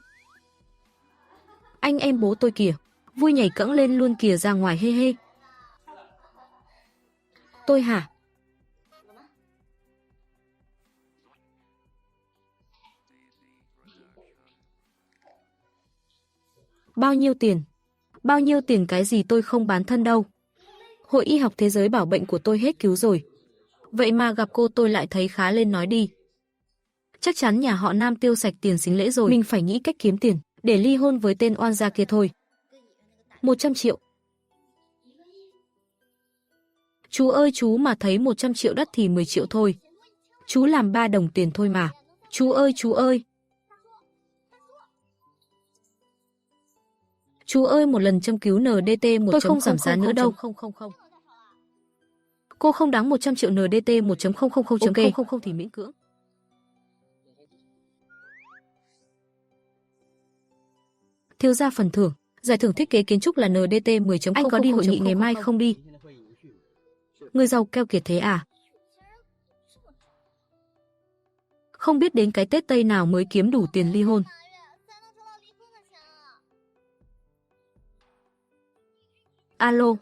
Anh em bố tôi kìa. Vui nhảy cẫng lên luôn kìa, ra ngoài hê hê. Tôi hả? Bao nhiêu tiền? Bao nhiêu tiền cái gì, tôi không bán thân đâu. Hội Y học Thế giới bảo bệnh của tôi hết cứu rồi. Vậy mà gặp cô tôi lại thấy khá lên, nói đi. Chắc chắn nhà họ Nam tiêu sạch tiền sính lễ rồi. Mình phải nghĩ cách kiếm tiền để ly hôn với tên oan gia kia thôi. 100 triệu. Chú ơi chú, mà thấy 100 triệu đắt thì 10 triệu thôi. Chú làm 3 đồng tiền thôi mà. Chú ơi, chú ơi. Chú ơi, một lần châm cứu NDT 1.000 tôi không giảm giá nữa đâu. Cô không đáng 100 triệu NDT 1.000.000 thì miễn cưỡng. Thiếu gia phần thưởng, giải thưởng thiết kế kiến trúc là NDT 10.000. Anh có đi hội nghị ngày mai không đi? Người giàu keo kiệt thế à? Không biết đến cái Tết Tây nào mới kiếm đủ tiền ly hôn. Alo.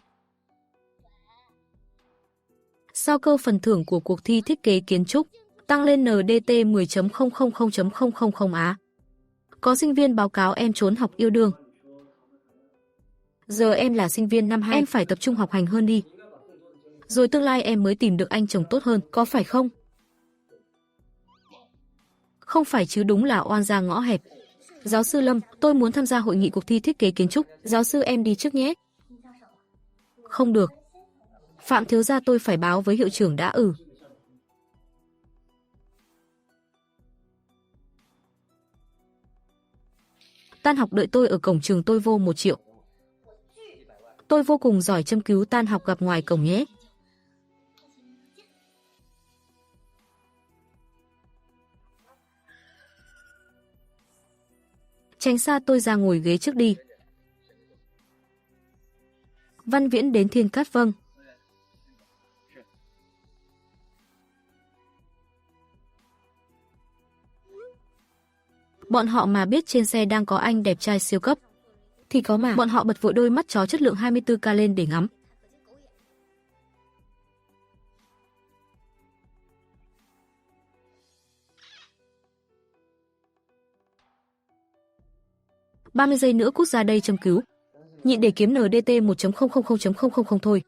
Sao cơ phần thưởng của cuộc thi thiết kế kiến trúc tăng lên NDT 10.000.000 á? Có sinh viên báo cáo em trốn học yêu đương. Giờ em là sinh viên năm 2, em phải tập trung học hành hơn đi. Rồi tương lai em mới tìm được anh chồng tốt hơn, có phải không? Không phải chứ, đúng là oan gia ngõ hẹp. Giáo sư Lâm, tôi muốn tham gia hội nghị cuộc thi thiết kế kiến trúc. Giáo sư em đi trước nhé. Không được. Phạm thiếu gia, tôi phải báo với hiệu trưởng đã. Tan học đợi tôi ở cổng trường, tôi vô 1 triệu. Tôi vô cùng giỏi châm cứu, tan học gặp ngoài cổng nhé. Tránh xa tôi ra, ngồi ghế trước đi. Văn Viễn đến Thiên Cát, vâng. Bọn họ mà biết trên xe đang có anh đẹp trai siêu cấp thì có mà. Bọn họ bật vội đôi mắt chó chất lượng 24K lên để ngắm. "30 giây nữa cút ra đây châm cứu. Nhịn để kiếm NDT 1.000.000 thôi."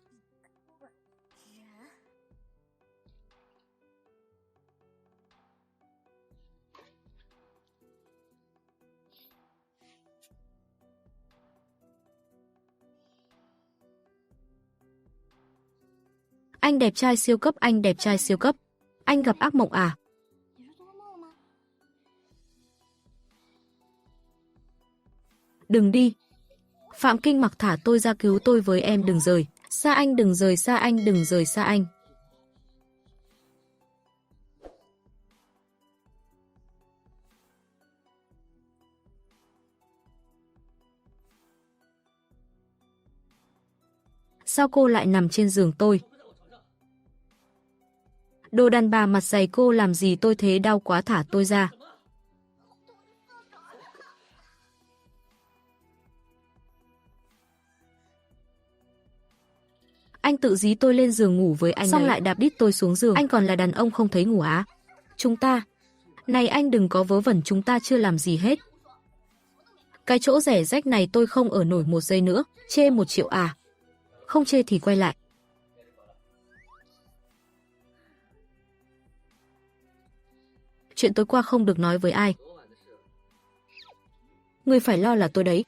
Anh đẹp trai siêu cấp, anh đẹp trai siêu cấp. Anh gặp ác mộng à? Đừng đi. Phạm Kinh Mặc, thả tôi ra, cứu tôi với, em đừng rời. Xa anh, đừng rời xa anh, đừng rời xa anh. Sao cô lại nằm trên giường tôi? Đồ đàn bà mặt dày, cô làm gì tôi thế? Đau quá, thả tôi ra. Anh tự dí tôi lên giường ngủ với anh, xong lại đạp đít tôi xuống giường. Anh còn là đàn ông không thấy ngủ á? Chúng ta... Này anh đừng có vớ vẩn, chúng ta chưa làm gì hết. Cái chỗ rẻ rách này tôi không ở nổi 1 giây nữa. Chê 1 triệu à? Không chê thì quay lại. Chuyện tối qua không được nói với ai. Người phải lo là tôi đấy.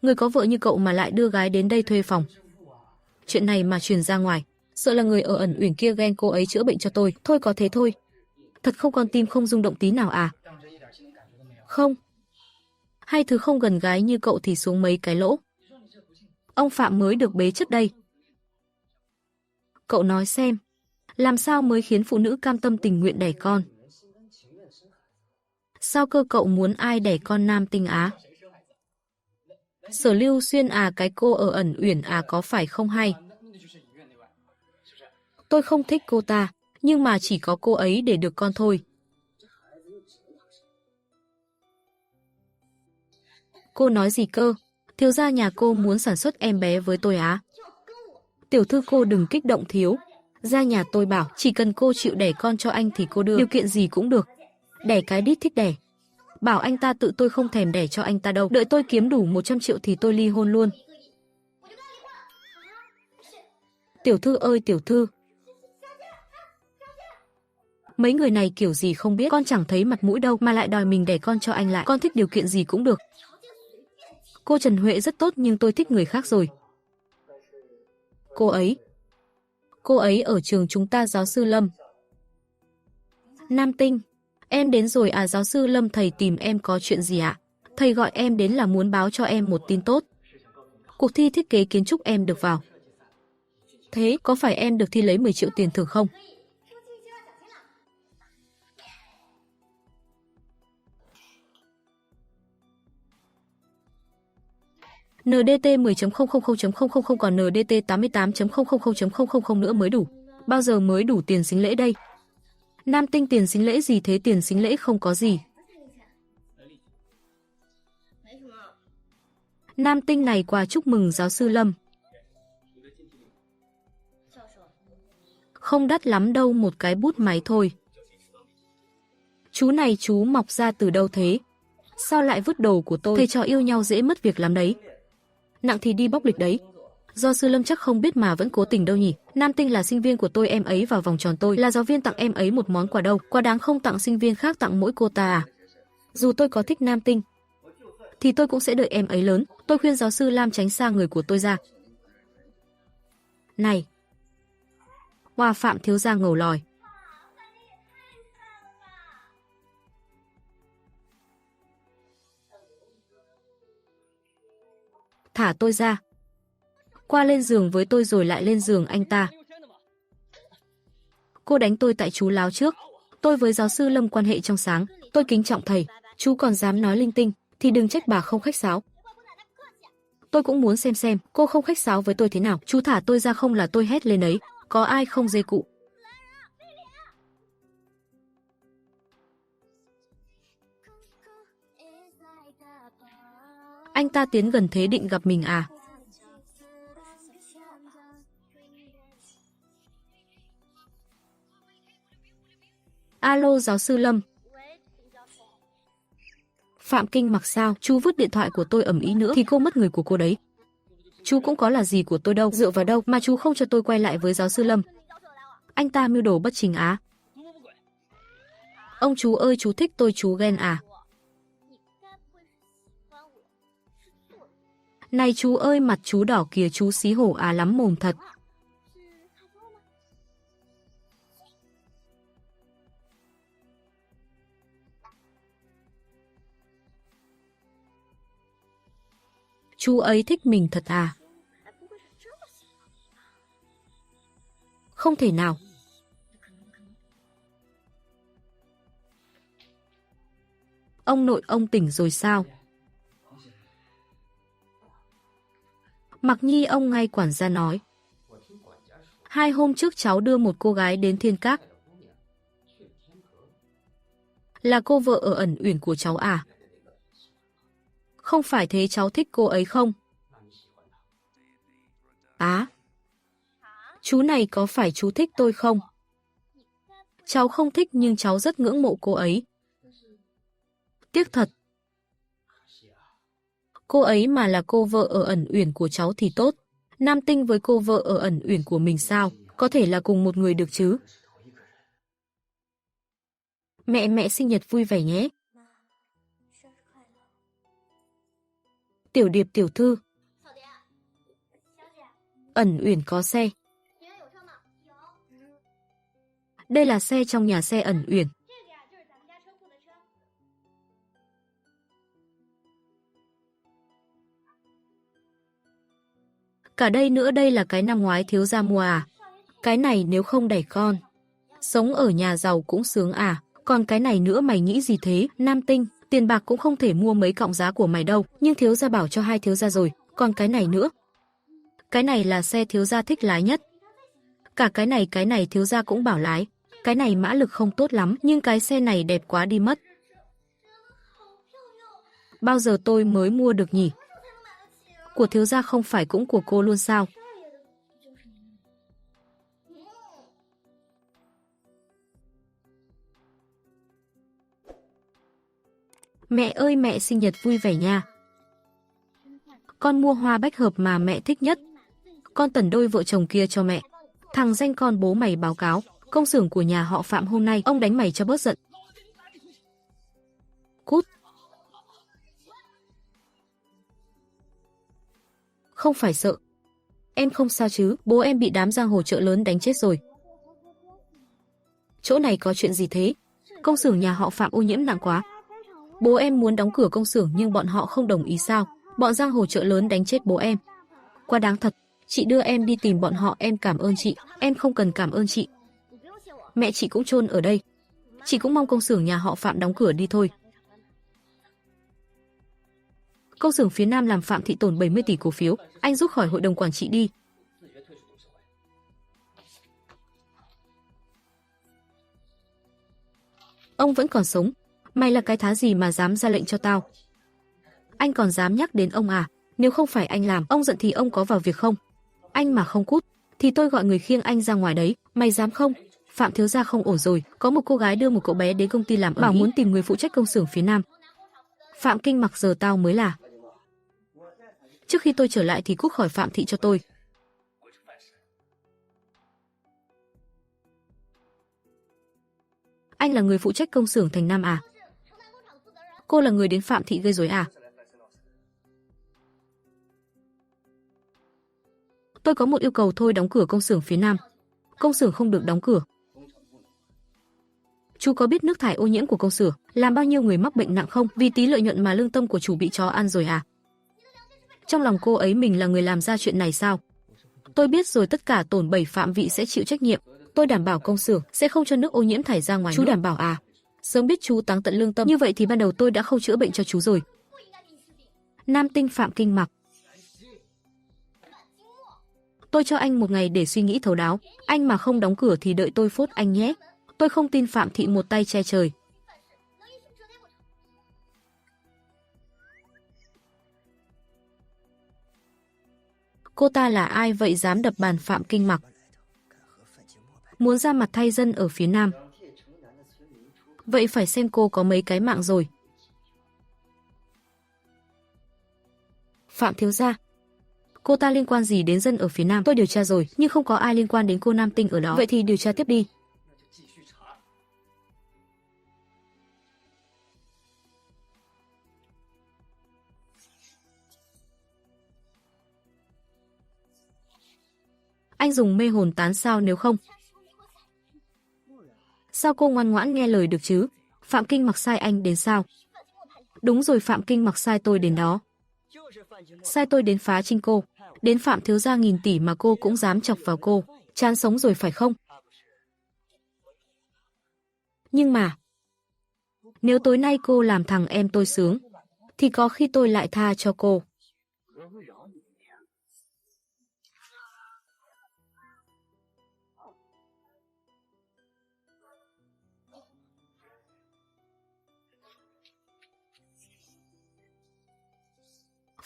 Người có vợ như cậu mà lại đưa gái đến đây thuê phòng. Chuyện này mà truyền ra ngoài, sợ là người ở ẩn uyển kia ghen cô ấy chữa bệnh cho tôi. Thôi có thế thôi. Thật không, con tim không rung động tí nào à? Không. Hay thứ không gần gái như cậu thì xuống mấy cái lỗ. Ông Phạm mới được bế chất đây. Cậu nói xem, làm sao mới khiến phụ nữ cam tâm tình nguyện đẻ con? Sao cơ cậu muốn ai đẻ con nam tinh á? Sở Lưu Xuyên à, cái cô ở ẩn uyển à, có phải không hay? Tôi không thích cô ta, nhưng mà chỉ có cô ấy để được con thôi. Cô nói gì cơ? Thiếu gia nhà cô muốn sản xuất em bé với tôi á? Tiểu thư cô đừng kích động thiếu. Gia nhà tôi bảo chỉ cần cô chịu đẻ con cho anh thì cô đưa điều kiện gì cũng được. Đẻ cái đít thích đẻ. Bảo anh ta tự, tôi không thèm đẻ cho anh ta đâu. Đợi tôi kiếm đủ 100 triệu thì tôi ly hôn luôn. Tiểu thư ơi tiểu thư. Mấy người này kiểu gì không biết, con chẳng thấy mặt mũi đâu mà lại đòi mình đẻ con cho anh lại. Con thích điều kiện gì cũng được. Cô Trần Huệ rất tốt nhưng tôi thích người khác rồi. Cô ấy. Cô ấy ở trường chúng ta giáo sư Lâm. Nam Tinh, em đến rồi à giáo sư Lâm, thầy tìm em có chuyện gì ạ? Thầy gọi em đến là muốn báo cho em một tin tốt. Cuộc thi thiết kế kiến trúc em được vào. Thế có phải em được thi lấy 10 triệu tiền thưởng không? NDT 10.000.000 còn NDT 88.000.000 nữa mới đủ. Bao giờ mới đủ tiền sính lễ đây? Nam Tinh, tiền sính lễ gì thế? Tiền sính lễ không có gì. Nam Tinh, này quà chúc mừng giáo sư Lâm. Không đắt lắm đâu, một cái bút máy thôi. Chú này chú mọc ra từ đâu thế? Sao lại vứt đồ của tôi? Thầy trò yêu nhau dễ mất việc lắm đấy. Nặng thì đi bóc lịch đấy. Do sư Lâm chắc không biết mà vẫn cố tình đâu nhỉ. Nam Tinh là sinh viên của tôi, em ấy vào vòng tròn tôi. Là giáo viên tặng em ấy một món quà đâu. Quá đáng không, tặng sinh viên khác tặng mỗi cô ta à? Dù tôi có thích Nam Tinh thì tôi cũng sẽ đợi em ấy lớn. Tôi khuyên giáo sư Lam tránh xa người của tôi ra. Này! Hoa Phạm thiếu gia ngầu lòi. Thả tôi ra. Qua lên giường với tôi rồi lại lên giường anh ta. Cô đánh tôi tại chú láo trước. Tôi với giáo sư Lâm quan hệ trong sáng. Tôi kính trọng thầy. Chú còn dám nói linh tinh thì đừng trách bà không khách sáo. Tôi cũng muốn xem cô không khách sáo với tôi thế nào. Chú thả tôi ra không là tôi hét lên ấy. Có ai không dê cụ? Anh ta tiến gần thế định gặp mình à? Alo giáo sư Lâm. Phạm Kinh Mặc sao? Chú vứt điện thoại của tôi ầm ĩ nữa thì cô mất người của cô đấy. Chú cũng có là gì của tôi đâu, dựa vào đâu mà chú không cho tôi quay lại với giáo sư Lâm. Anh ta mưu đồ bất chính á. Ông chú ơi, chú thích tôi chú ghen à? Này chú ơi, mặt chú đỏ kìa, chú xí hổ à, lắm mồm thật. Chú ấy thích mình thật à? Không thể nào. Ông nội ông tỉnh rồi sao? Mặc Nhi, ông ngay quản gia nói. 2 hôm trước cháu đưa một cô gái đến Thiên Các. Là cô vợ ở ẩn uyển của cháu à? Không phải thế, cháu thích cô ấy không? Á? Chú này có phải chú thích tôi không? Cháu không thích nhưng cháu rất ngưỡng mộ cô ấy. Tiếc thật. Cô ấy mà là cô vợ ở ẩn uyển của cháu thì tốt. Nam Tinh với cô vợ ở ẩn uyển của mình sao? Có thể là cùng một người được chứ? Mẹ sinh nhật vui vẻ nhé. Tiểu Điệp tiểu thư. Ẩn uyển có xe. Đây là xe trong nhà xe ẩn uyển. Cả đây nữa, đây là cái năm ngoái thiếu gia mua à? Cái này nếu không đẻ con, sống ở nhà giàu cũng sướng à? Còn cái này nữa mày nghĩ gì thế? Nam Tinh, tiền bạc cũng không thể mua mấy cọng giá của mày đâu. Nhưng thiếu gia bảo cho 2 thiếu gia rồi. Còn cái này nữa. Cái này là xe thiếu gia thích lái nhất. Cả cái này thiếu gia cũng bảo lái. Cái này mã lực không tốt lắm, nhưng cái xe này đẹp quá đi mất. Bao giờ tôi mới mua được nhỉ? Của thiếu gia không phải cũng của cô luôn sao? Mẹ ơi, mẹ sinh nhật vui vẻ nha. Con mua hoa bách hợp mà mẹ thích nhất. Con tẩn đôi vợ chồng kia cho mẹ. Thằng danh con bố mày báo cáo, công xưởng của nhà họ Phạm hôm nay ông đánh mày cho bớt giận. Cút. Không phải sợ. Em không sao chứ, bố em bị đám giang hồ chợ lớn đánh chết rồi. Chỗ này có chuyện gì thế? Công xưởng nhà họ Phạm ô nhiễm nặng quá. Bố em muốn đóng cửa công xưởng nhưng bọn họ không đồng ý sao? Bọn giang hồ chợ lớn đánh chết bố em. Quá đáng thật. Chị đưa em đi tìm bọn họ, em cảm ơn chị. Em không cần cảm ơn chị. Mẹ chị cũng chôn ở đây. Chị cũng mong công xưởng nhà họ Phạm đóng cửa đi thôi. Công xưởng phía Nam làm Phạm Thị tổn 70 tỷ cổ phiếu. Anh rút khỏi hội đồng quản trị đi. Ông vẫn còn sống. Mày là cái thá gì mà dám ra lệnh cho tao? Anh còn dám nhắc đến ông à? Nếu không phải anh làm, ông giận thì ông có vào việc không? Anh mà không cút, thì tôi gọi người khiêng anh ra ngoài đấy. Mày dám không? Phạm thiếu gia không ổn rồi. Có một cô gái đưa một cậu bé đến công ty làm bảo muốn tìm người phụ trách công xưởng phía Nam. Phạm Kinh Mặc giờ tao mới là. Trước khi tôi trở lại thì cút khỏi Phạm Thị cho tôi. Anh là người phụ trách công xưởng Thành Nam à? Cô là người đến Phạm Thị gây rối à? Tôi có một yêu cầu thôi, đóng cửa công xưởng phía Nam. Công xưởng không được đóng cửa. Chú có biết nước thải ô nhiễm của công xưởng làm bao nhiêu người mắc bệnh nặng không? Vì tí lợi nhuận mà lương tâm của chủ bị chó ăn rồi à? Trong lòng cô ấy mình là người làm ra chuyện này sao? Tôi biết rồi, tất cả tổn bẩy Phạm Thị sẽ chịu trách nhiệm. Tôi đảm bảo công xưởng sẽ không cho nước ô nhiễm thải ra ngoài. Chú đảm bảo à? Sớm biết chú táng tận lương tâm như vậy thì ban đầu tôi đã không chữa bệnh cho chú rồi. Nam tinh Phạm Kinh Mặc. Tôi cho anh một ngày để suy nghĩ thấu đáo. Anh mà không đóng cửa thì đợi tôi phốt anh nhé. Tôi không tin Phạm Thị một tay che trời. Cô ta là ai vậy dám đập bàn Phạm Kinh Mặc? Muốn ra mặt thay dân ở phía Nam. Vậy phải xem cô có mấy cái mạng rồi. Phạm thiếu gia, cô ta liên quan gì đến dân ở phía Nam? Tôi điều tra rồi, nhưng không có ai liên quan đến cô Nam Tinh ở đó. Vậy thì điều tra tiếp đi. Anh dùng mê hồn tán sao nếu không? Sao cô ngoan ngoãn nghe lời được chứ? Phạm Kinh Mặc sai anh đến sao? Đúng rồi, Phạm Kinh Mặc sai tôi đến đó. Sai tôi đến phá trinh cô. Đến Phạm thiếu gia nghìn tỷ mà cô cũng dám chọc vào cô. Chán sống rồi phải không? Nhưng mà nếu tối nay cô làm thằng em tôi sướng thì có khi tôi lại tha cho cô.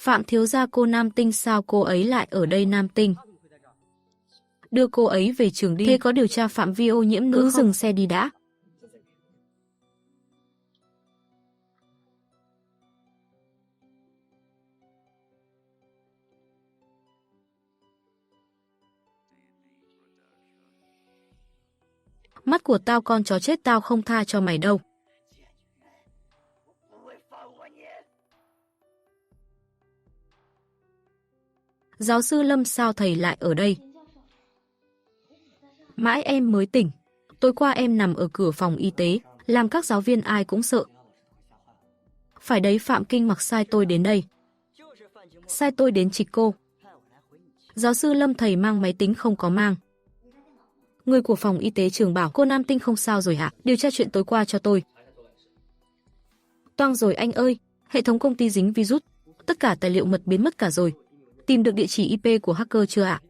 Phạm thiếu gia, cô Nam Tinh sao cô ấy lại ở đây? Nam Tinh, đưa cô ấy về trường đi. Thế có điều tra phạm vi ô nhiễm nữa không? Dừng xe đi đã. Mắt của tao con chó chết, tao không tha cho mày đâu. Giáo sư Lâm, sao thầy lại ở đây? Mãi em mới tỉnh. Tối qua em nằm ở cửa phòng y tế, làm các giáo viên ai cũng sợ. Phải đấy, Phạm Kinh Mặc sai tôi đến đây. Sai tôi đến trịch cô. Giáo sư Lâm, thầy mang máy tính không có mang. Người của phòng y tế trường bảo cô Nam Tinh không sao rồi hả? Điều tra chuyện tối qua cho tôi. Toang rồi anh ơi, hệ thống công ty dính virus. Tất cả tài liệu mật biến mất cả rồi. Tìm được địa chỉ IP của hacker chưa ạ?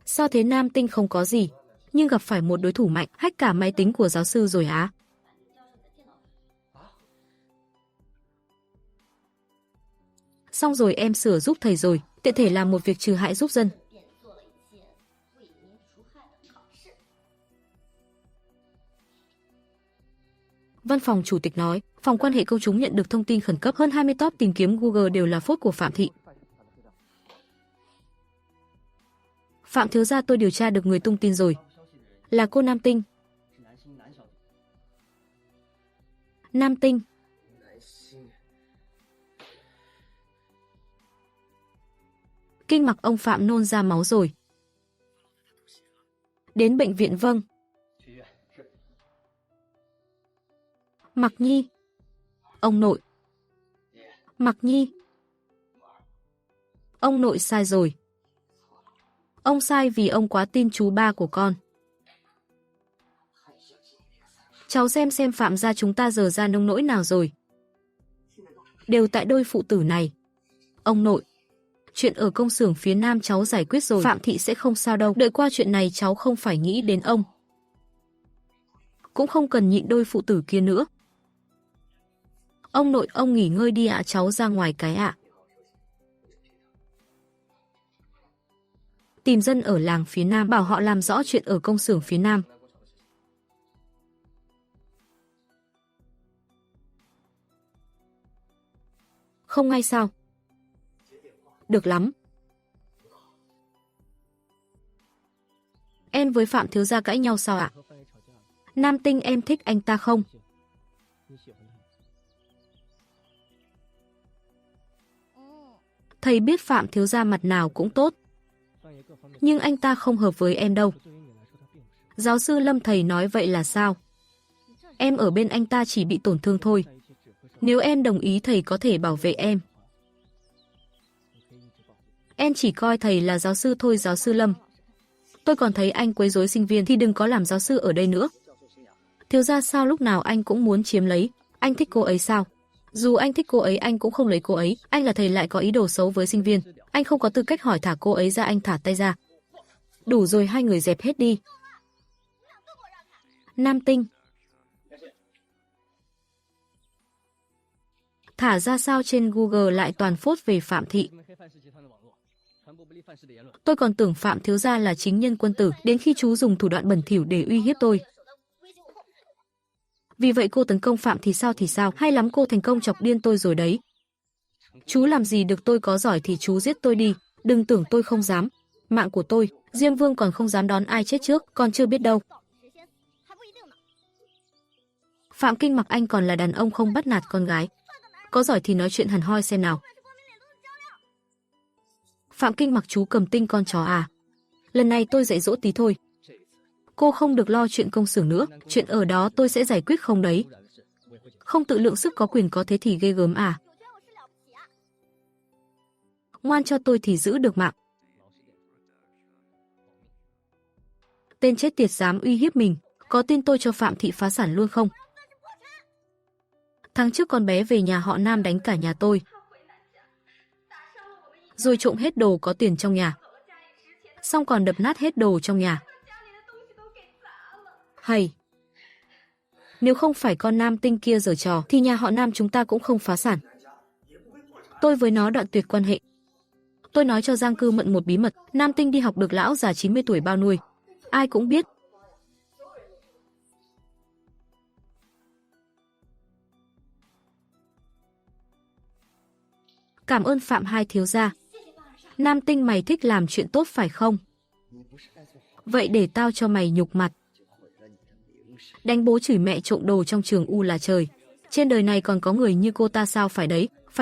Sao thế? Nam Tinh không có gì, nhưng gặp phải một đối thủ mạnh, hack cả máy tính của giáo sư rồi á. Xong rồi, em sửa giúp thầy rồi, tiện thể làm một việc trừ hại giúp dân. Văn phòng chủ tịch nói, phòng quan hệ công chúng nhận được thông tin khẩn cấp, hơn 20 top tìm kiếm Google đều là phốt của Phạm Thị. Phạm thiếu gia, tôi điều tra được người tung tin rồi. Là cô Nam Tinh. Nam Tinh. Kinh Mặc ông Phạm nôn ra máu rồi. Đến bệnh viện vâng. Mặc Nhi. Ông nội. Mặc Nhi. Ông nội sai rồi. Ông sai vì ông quá tin chú ba của con. Cháu xem Phạm gia chúng ta giờ ra nông nỗi nào rồi. Đều tại đôi phụ tử này. Ông nội. Chuyện ở công xưởng phía nam cháu giải quyết rồi. Phạm thị sẽ không sao đâu. Đợi qua chuyện này cháu không phải nghĩ đến ông. Cũng không cần nhịn đôi phụ tử kia nữa. Ông nội, ông nghỉ ngơi đi ạ, cháu ra ngoài cái ạ. Tìm dân ở làng phía nam, bảo họ làm rõ chuyện ở công xưởng phía nam. Không ngay sao? Được lắm. Em với Phạm thiếu gia cãi nhau sao ạ? Nam Tinh, em thích anh ta không? Thầy biết Phạm thiếu gia mặt nào cũng tốt. Nhưng anh ta không hợp với em đâu. Giáo sư Lâm, thầy nói vậy là sao? Em ở bên anh ta chỉ bị tổn thương thôi. Nếu em đồng ý thầy có thể bảo vệ em. Em chỉ coi thầy là giáo sư thôi giáo sư Lâm. Tôi còn thấy anh quấy rối sinh viên thì đừng có làm giáo sư ở đây nữa. Thiếu gia sao lúc nào anh cũng muốn chiếm lấy. Anh thích cô ấy sao? Dù anh thích cô ấy anh cũng không lấy cô ấy. Anh là thầy lại có ý đồ xấu với sinh viên. Anh không có tư cách hỏi thả cô ấy ra, anh thả tay ra. Đủ rồi, hai người dẹp hết đi. Nam Tinh. Thả ra sao trên Google lại toàn phốt về Phạm thị. Tôi còn tưởng Phạm thiếu gia là chính nhân quân tử, đến khi chú dùng thủ đoạn bẩn thỉu để uy hiếp tôi. Vì vậy cô tấn công Phạm thì sao, hay lắm, cô thành công chọc điên tôi rồi đấy. Chú làm gì được, tôi có giỏi thì chú giết tôi đi, đừng tưởng tôi không dám. Mạng của tôi, Diêm Vương còn không dám đón ai chết trước, còn chưa biết đâu. Phạm Kinh Mặc, anh còn là đàn ông không bắt nạt con gái. Có giỏi thì nói chuyện hẳn hoi xem nào. Phạm Kinh Mặc, chú cầm tinh con chó à? Lần này tôi dạy dỗ tí thôi. Cô không được lo chuyện công xưởng nữa, chuyện ở đó tôi sẽ giải quyết không đấy. Không tự lượng sức có quyền có thế thì ghê gớm à? Ngoan cho tôi thì giữ được mạng. Tên chết tiệt dám uy hiếp mình, có tin tôi cho Phạm thị phá sản luôn không? Tháng trước con bé về nhà họ Nam đánh cả nhà tôi. Rồi trộm hết đồ có tiền trong nhà. Xong còn đập nát hết đồ trong nhà. Hay. Nếu không phải con Nam Tinh kia giở trò thì nhà họ Nam chúng ta cũng không phá sản. Tôi với nó đoạn tuyệt quan hệ. Tôi nói cho Giang Cư Mận một bí mật, Nam Tinh đi học được lão già 90 tuổi bao nuôi. Ai cũng biết. Cảm ơn Phạm hai thiếu gia. Nam Tinh, mày thích làm chuyện tốt phải không? Vậy để tao cho mày nhục mặt. Đánh bố chửi mẹ trộm đồ trong trường U là trời. Trên đời này còn có người như cô ta sao? Phải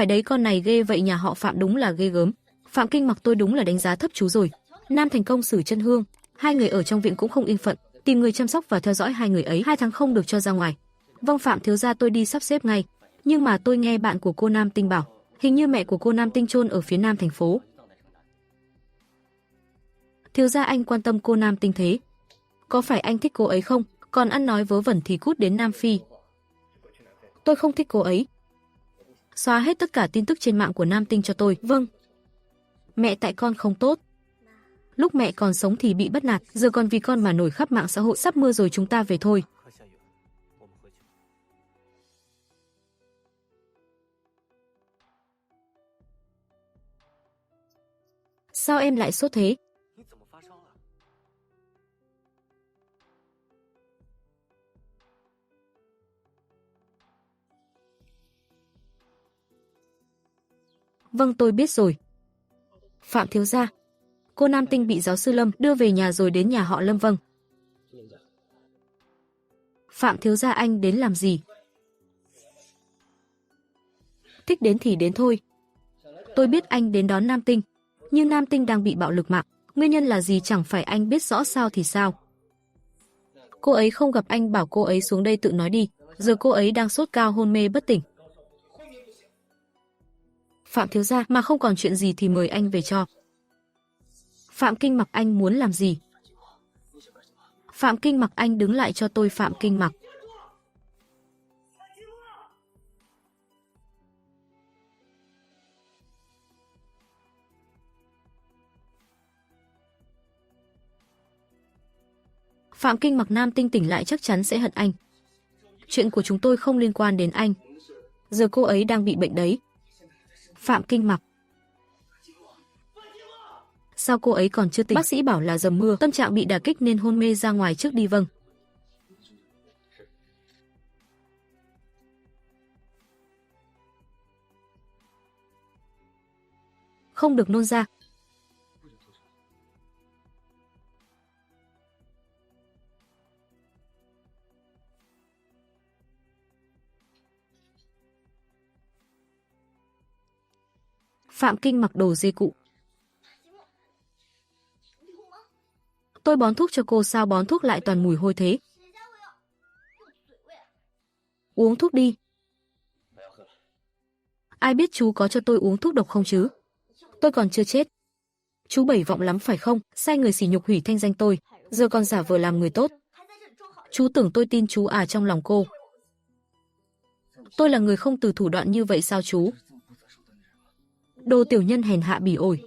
đấy, con này ghê vậy, nhà họ Phạm đúng là ghê gớm. Phạm Kinh Mặc, tôi đúng là đánh giá thấp chú rồi. Nam thành công xử chân hương, hai người ở trong viện cũng không yên phận, tìm người chăm sóc và theo dõi hai người ấy, 2 tháng không được cho ra ngoài. Vâng Phạm thiếu gia, tôi đi sắp xếp ngay. Nhưng mà tôi nghe bạn của cô Nam Tinh bảo, hình như mẹ của cô Nam Tinh chôn ở phía nam thành phố. Thiếu gia, anh quan tâm cô Nam Tinh thế? Có phải anh thích cô ấy không? Còn ăn nói vớ vẩn thì cút đến Nam Phi. Tôi không thích cô ấy. Xóa hết tất cả tin tức trên mạng của Nam Tinh cho tôi. Vâng. Mẹ, tại con không tốt. Lúc mẹ còn sống thì bị bắt nạt, giờ còn vì con mà nổi khắp mạng xã hội. Sắp mưa rồi, chúng ta về thôi. Sao em lại sốt thế? Vâng, tôi biết rồi. Phạm thiếu gia, cô Nam Tinh bị giáo sư Lâm đưa về nhà rồi, đến nhà họ Lâm. Vâng. Phạm thiếu gia, anh đến làm gì? Thích đến thì đến thôi. Tôi biết anh đến đón Nam Tinh, nhưng Nam Tinh đang bị bạo lực mạng. Nguyên nhân là gì chẳng phải anh biết rõ sao thì sao? Cô ấy không gặp anh bảo cô ấy xuống đây tự nói đi. Giờ cô ấy đang sốt cao hôn mê bất tỉnh. Phạm thiếu gia, mà không còn chuyện gì thì mời anh về cho. Phạm Kinh Mặc, anh muốn làm gì? Phạm Kinh Mặc, anh đứng lại cho tôi. Phạm Kinh Mặc. Phạm Kinh Mặc, Nam Tinh tỉnh lại chắc chắn sẽ hận anh. Chuyện của chúng tôi không liên quan đến anh. Giờ cô ấy đang bị bệnh đấy. Phạm Kinh Mặc. Sao cô ấy còn chưa tỉnh? Bác sĩ bảo là dầm mưa, tâm trạng bị đả kích nên hôn mê, ra ngoài trước đi. Vâng. Không được nôn ra. Phạm Kinh Mặc, đồ dê cụ. Tôi bón thuốc cho cô, sao bón thuốc lại toàn mùi hôi thế? Uống thuốc đi. Ai biết chú có cho tôi uống thuốc độc không chứ? Tôi còn chưa chết. Chú bảy vọng lắm phải không? Sai người sỉ nhục hủy thanh danh tôi, giờ còn giả vờ làm người tốt. Chú tưởng tôi tin chú à? Trong lòng cô, tôi là người không từ thủ đoạn như vậy sao chú? Đồ tiểu nhân hèn hạ bỉ ổi.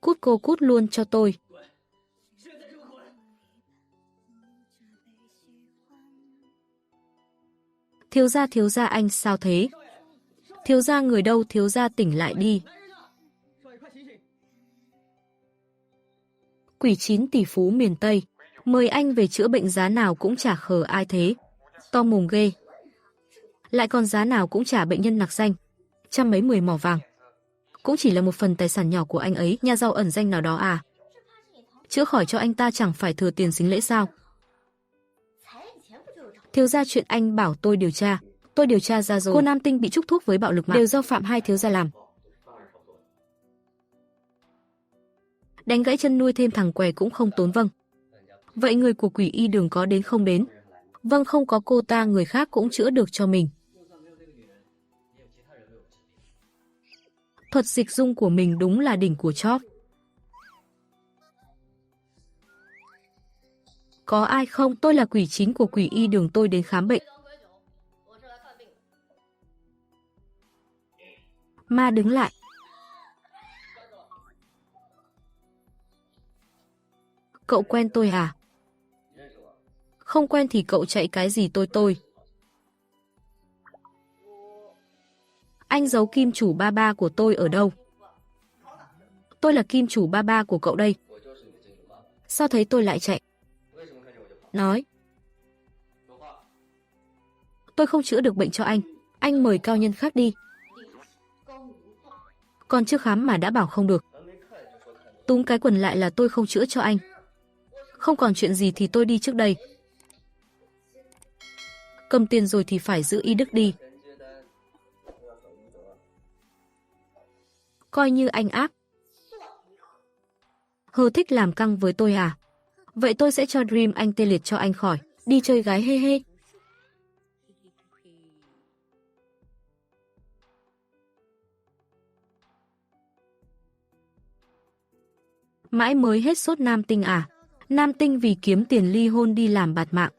Cút cô, cút luôn cho tôi. Thiếu gia anh sao thế? Thiếu gia người đâu? Thiếu gia tỉnh lại đi. Quỷ 9 tỷ phú miền Tây, mời anh về chữa bệnh, giá nào cũng trả. Khờ ai thế? To mồm ghê. Lại còn giá nào cũng trả bệnh nhân nặc danh. Trăm mấy 10 mỏ vàng cũng chỉ là một phần tài sản nhỏ của anh ấy. Nhà giàu ẩn danh nào đó à? Chữa khỏi cho anh ta chẳng phải thừa tiền sính lễ sao? Thiếu gia, chuyện anh bảo tôi điều tra, tôi điều tra ra rồi. Cô Nam Tinh bị trúc thuốc với bạo lực mạng đều do Phạm hai thiếu gia làm. Đánh gãy chân nuôi thêm thằng què cũng không tốn. Vâng. Vậy người của Quỷ Y Đường có đến không? Đến. Vâng, không có cô ta người khác cũng chữa được cho mình. Thuật dịch dung của mình đúng là đỉnh của chóp. Có ai không? Tôi là Quỷ 9 của Quỷ Y Đường, tôi đến khám bệnh. Ma đứng lại. Cậu quen tôi à? Không quen thì cậu chạy cái gì tôi. Anh giấu kim chủ ba ba của tôi ở đâu? Tôi là kim chủ ba ba của cậu đây. Sao thấy tôi lại chạy? Nói. Tôi không chữa được bệnh cho anh mời cao nhân khác đi. Còn chưa khám mà đã bảo không được. Túm cái quần lại là tôi không chữa cho anh. Không còn chuyện gì thì tôi đi trước đây. Cầm tiền rồi thì phải giữ y đức đi. Coi như anh ác. Hờ, thích làm căng với tôi à? Vậy tôi sẽ cho Dream anh tê liệt cho anh khỏi. Đi chơi gái hê hê. Mãi mới hết sốt Nam Tinh à? Nam Tinh vì kiếm tiền ly hôn đi làm bạt mạng.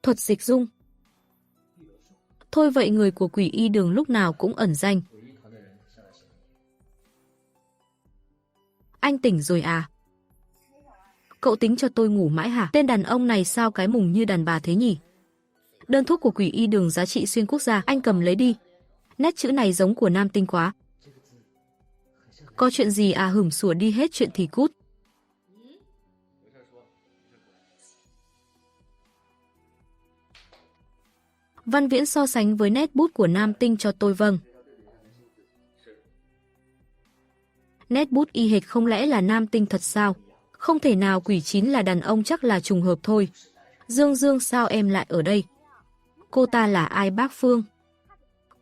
Thuật dịch dung. Thôi vậy người của Quỷ Y Đường lúc nào cũng ẩn danh. Anh tỉnh rồi à? Cậu tính cho tôi ngủ mãi hả? Tên đàn ông này sao cái mùng như đàn bà thế nhỉ? Đơn thuốc của Quỷ Y Đường giá trị xuyên quốc gia, anh cầm lấy đi. Nét chữ này giống của Nam Tinh quá. Có chuyện gì à? Hửm sủa đi, hết chuyện thì cút. Văn Viễn so sánh với nét bút của nam tinh cho tôi vâng. Nét bút y hệt không lẽ là nam tinh thật sao? Không thể nào, Quỷ Chín là đàn ông chắc là trùng hợp thôi. Dương Dương sao em lại ở đây? Cô ta là ai bác Phương?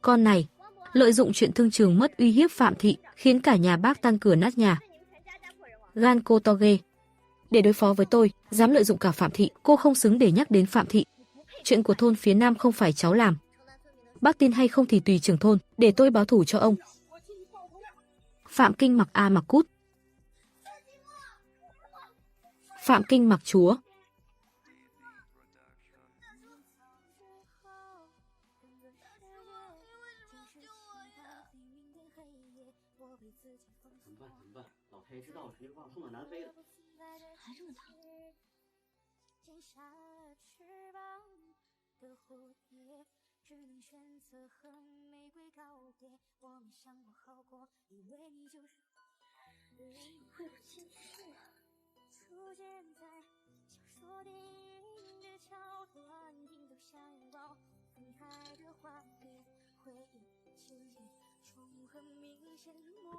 Con này, lợi dụng chuyện thương trường mất uy hiếp Phạm Thị, khiến cả nhà bác tan cửa nát nhà. Gan cô to ghê. Để đối phó với tôi, dám lợi dụng cả Phạm Thị, cô không xứng để nhắc đến Phạm Thị. Chuyện của thôn phía Nam không phải cháu làm. Bác tin hay không thì tùy trưởng thôn, để tôi báo thủ cho ông. Phạm Kinh Mặc a mặc cút. Phạm Kinh Mặc chúa.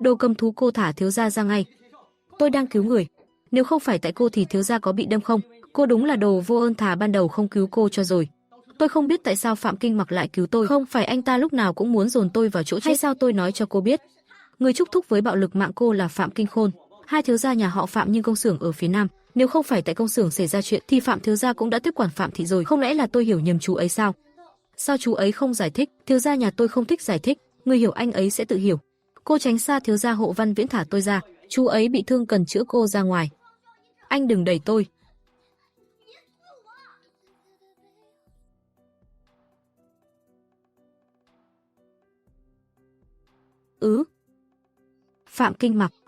Đồ cầm thú, cô thả thiếu gia ra ngay. Tôi đang cứu người. Nếu không phải tại cô thì thiếu gia có bị đâm không? Cô đúng là đồ vô ơn, thà ban đầu không cứu cô cho rồi. Tôi không biết tại sao Phạm Kinh Mặc lại cứu tôi. Không phải anh ta lúc nào cũng muốn dồn tôi vào chỗ chết hay sao? Tôi nói cho cô biết. Người chúc thúc với bạo lực mạng cô là Phạm Kinh Khôn. Hai thiếu gia nhà họ Phạm nhưng công xưởng ở phía Nam. Nếu không phải tại công xưởng xảy ra chuyện thì Phạm thiếu gia cũng đã tiếp quản Phạm Thị rồi. Không lẽ là tôi hiểu nhầm chú ấy sao? Sao chú ấy không giải thích? Thiếu gia nhà tôi không thích giải thích. Người hiểu anh ấy sẽ tự hiểu. Cô tránh xa thiếu gia hộ. Văn Viễn thả tôi ra. Chú ấy bị thương cần chữa, cô ra ngoài. Anh đừng đẩy tôi.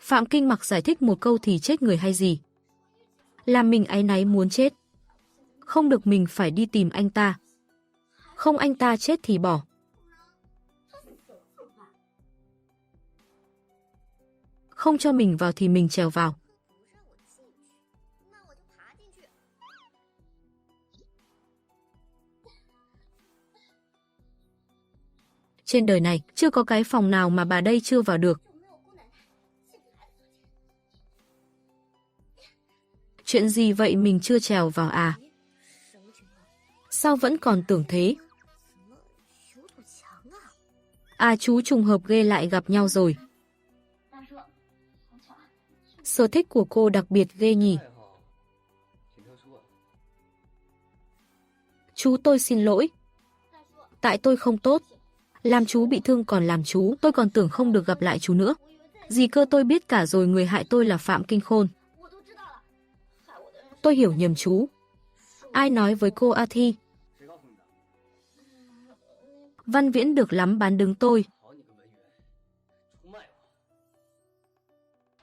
Phạm Kinh Mặc giải thích một câu thì chết người hay gì? Làm mình áy náy muốn chết. Không được, mình phải đi tìm anh ta. Không anh ta chết thì bỏ. Không cho mình vào thì mình trèo vào. Trên đời này, chưa có cái phòng nào mà bà đây chưa vào được. Chuyện gì vậy, mình chưa trèo vào à? Sao vẫn còn tưởng thế? À, chú trùng hợp ghê, lại gặp nhau rồi. Sở thích của cô đặc biệt ghê nhỉ? Chú, tôi xin lỗi. Tại tôi không tốt. Làm chú bị thương còn làm chú, tôi còn tưởng không được gặp lại chú nữa. Gì cơ, tôi biết cả rồi, người hại tôi là Phạm Kinh Khôn. Tôi hiểu nhầm chú. Ai nói với cô A Thi? Văn Viễn được lắm bán đứng tôi.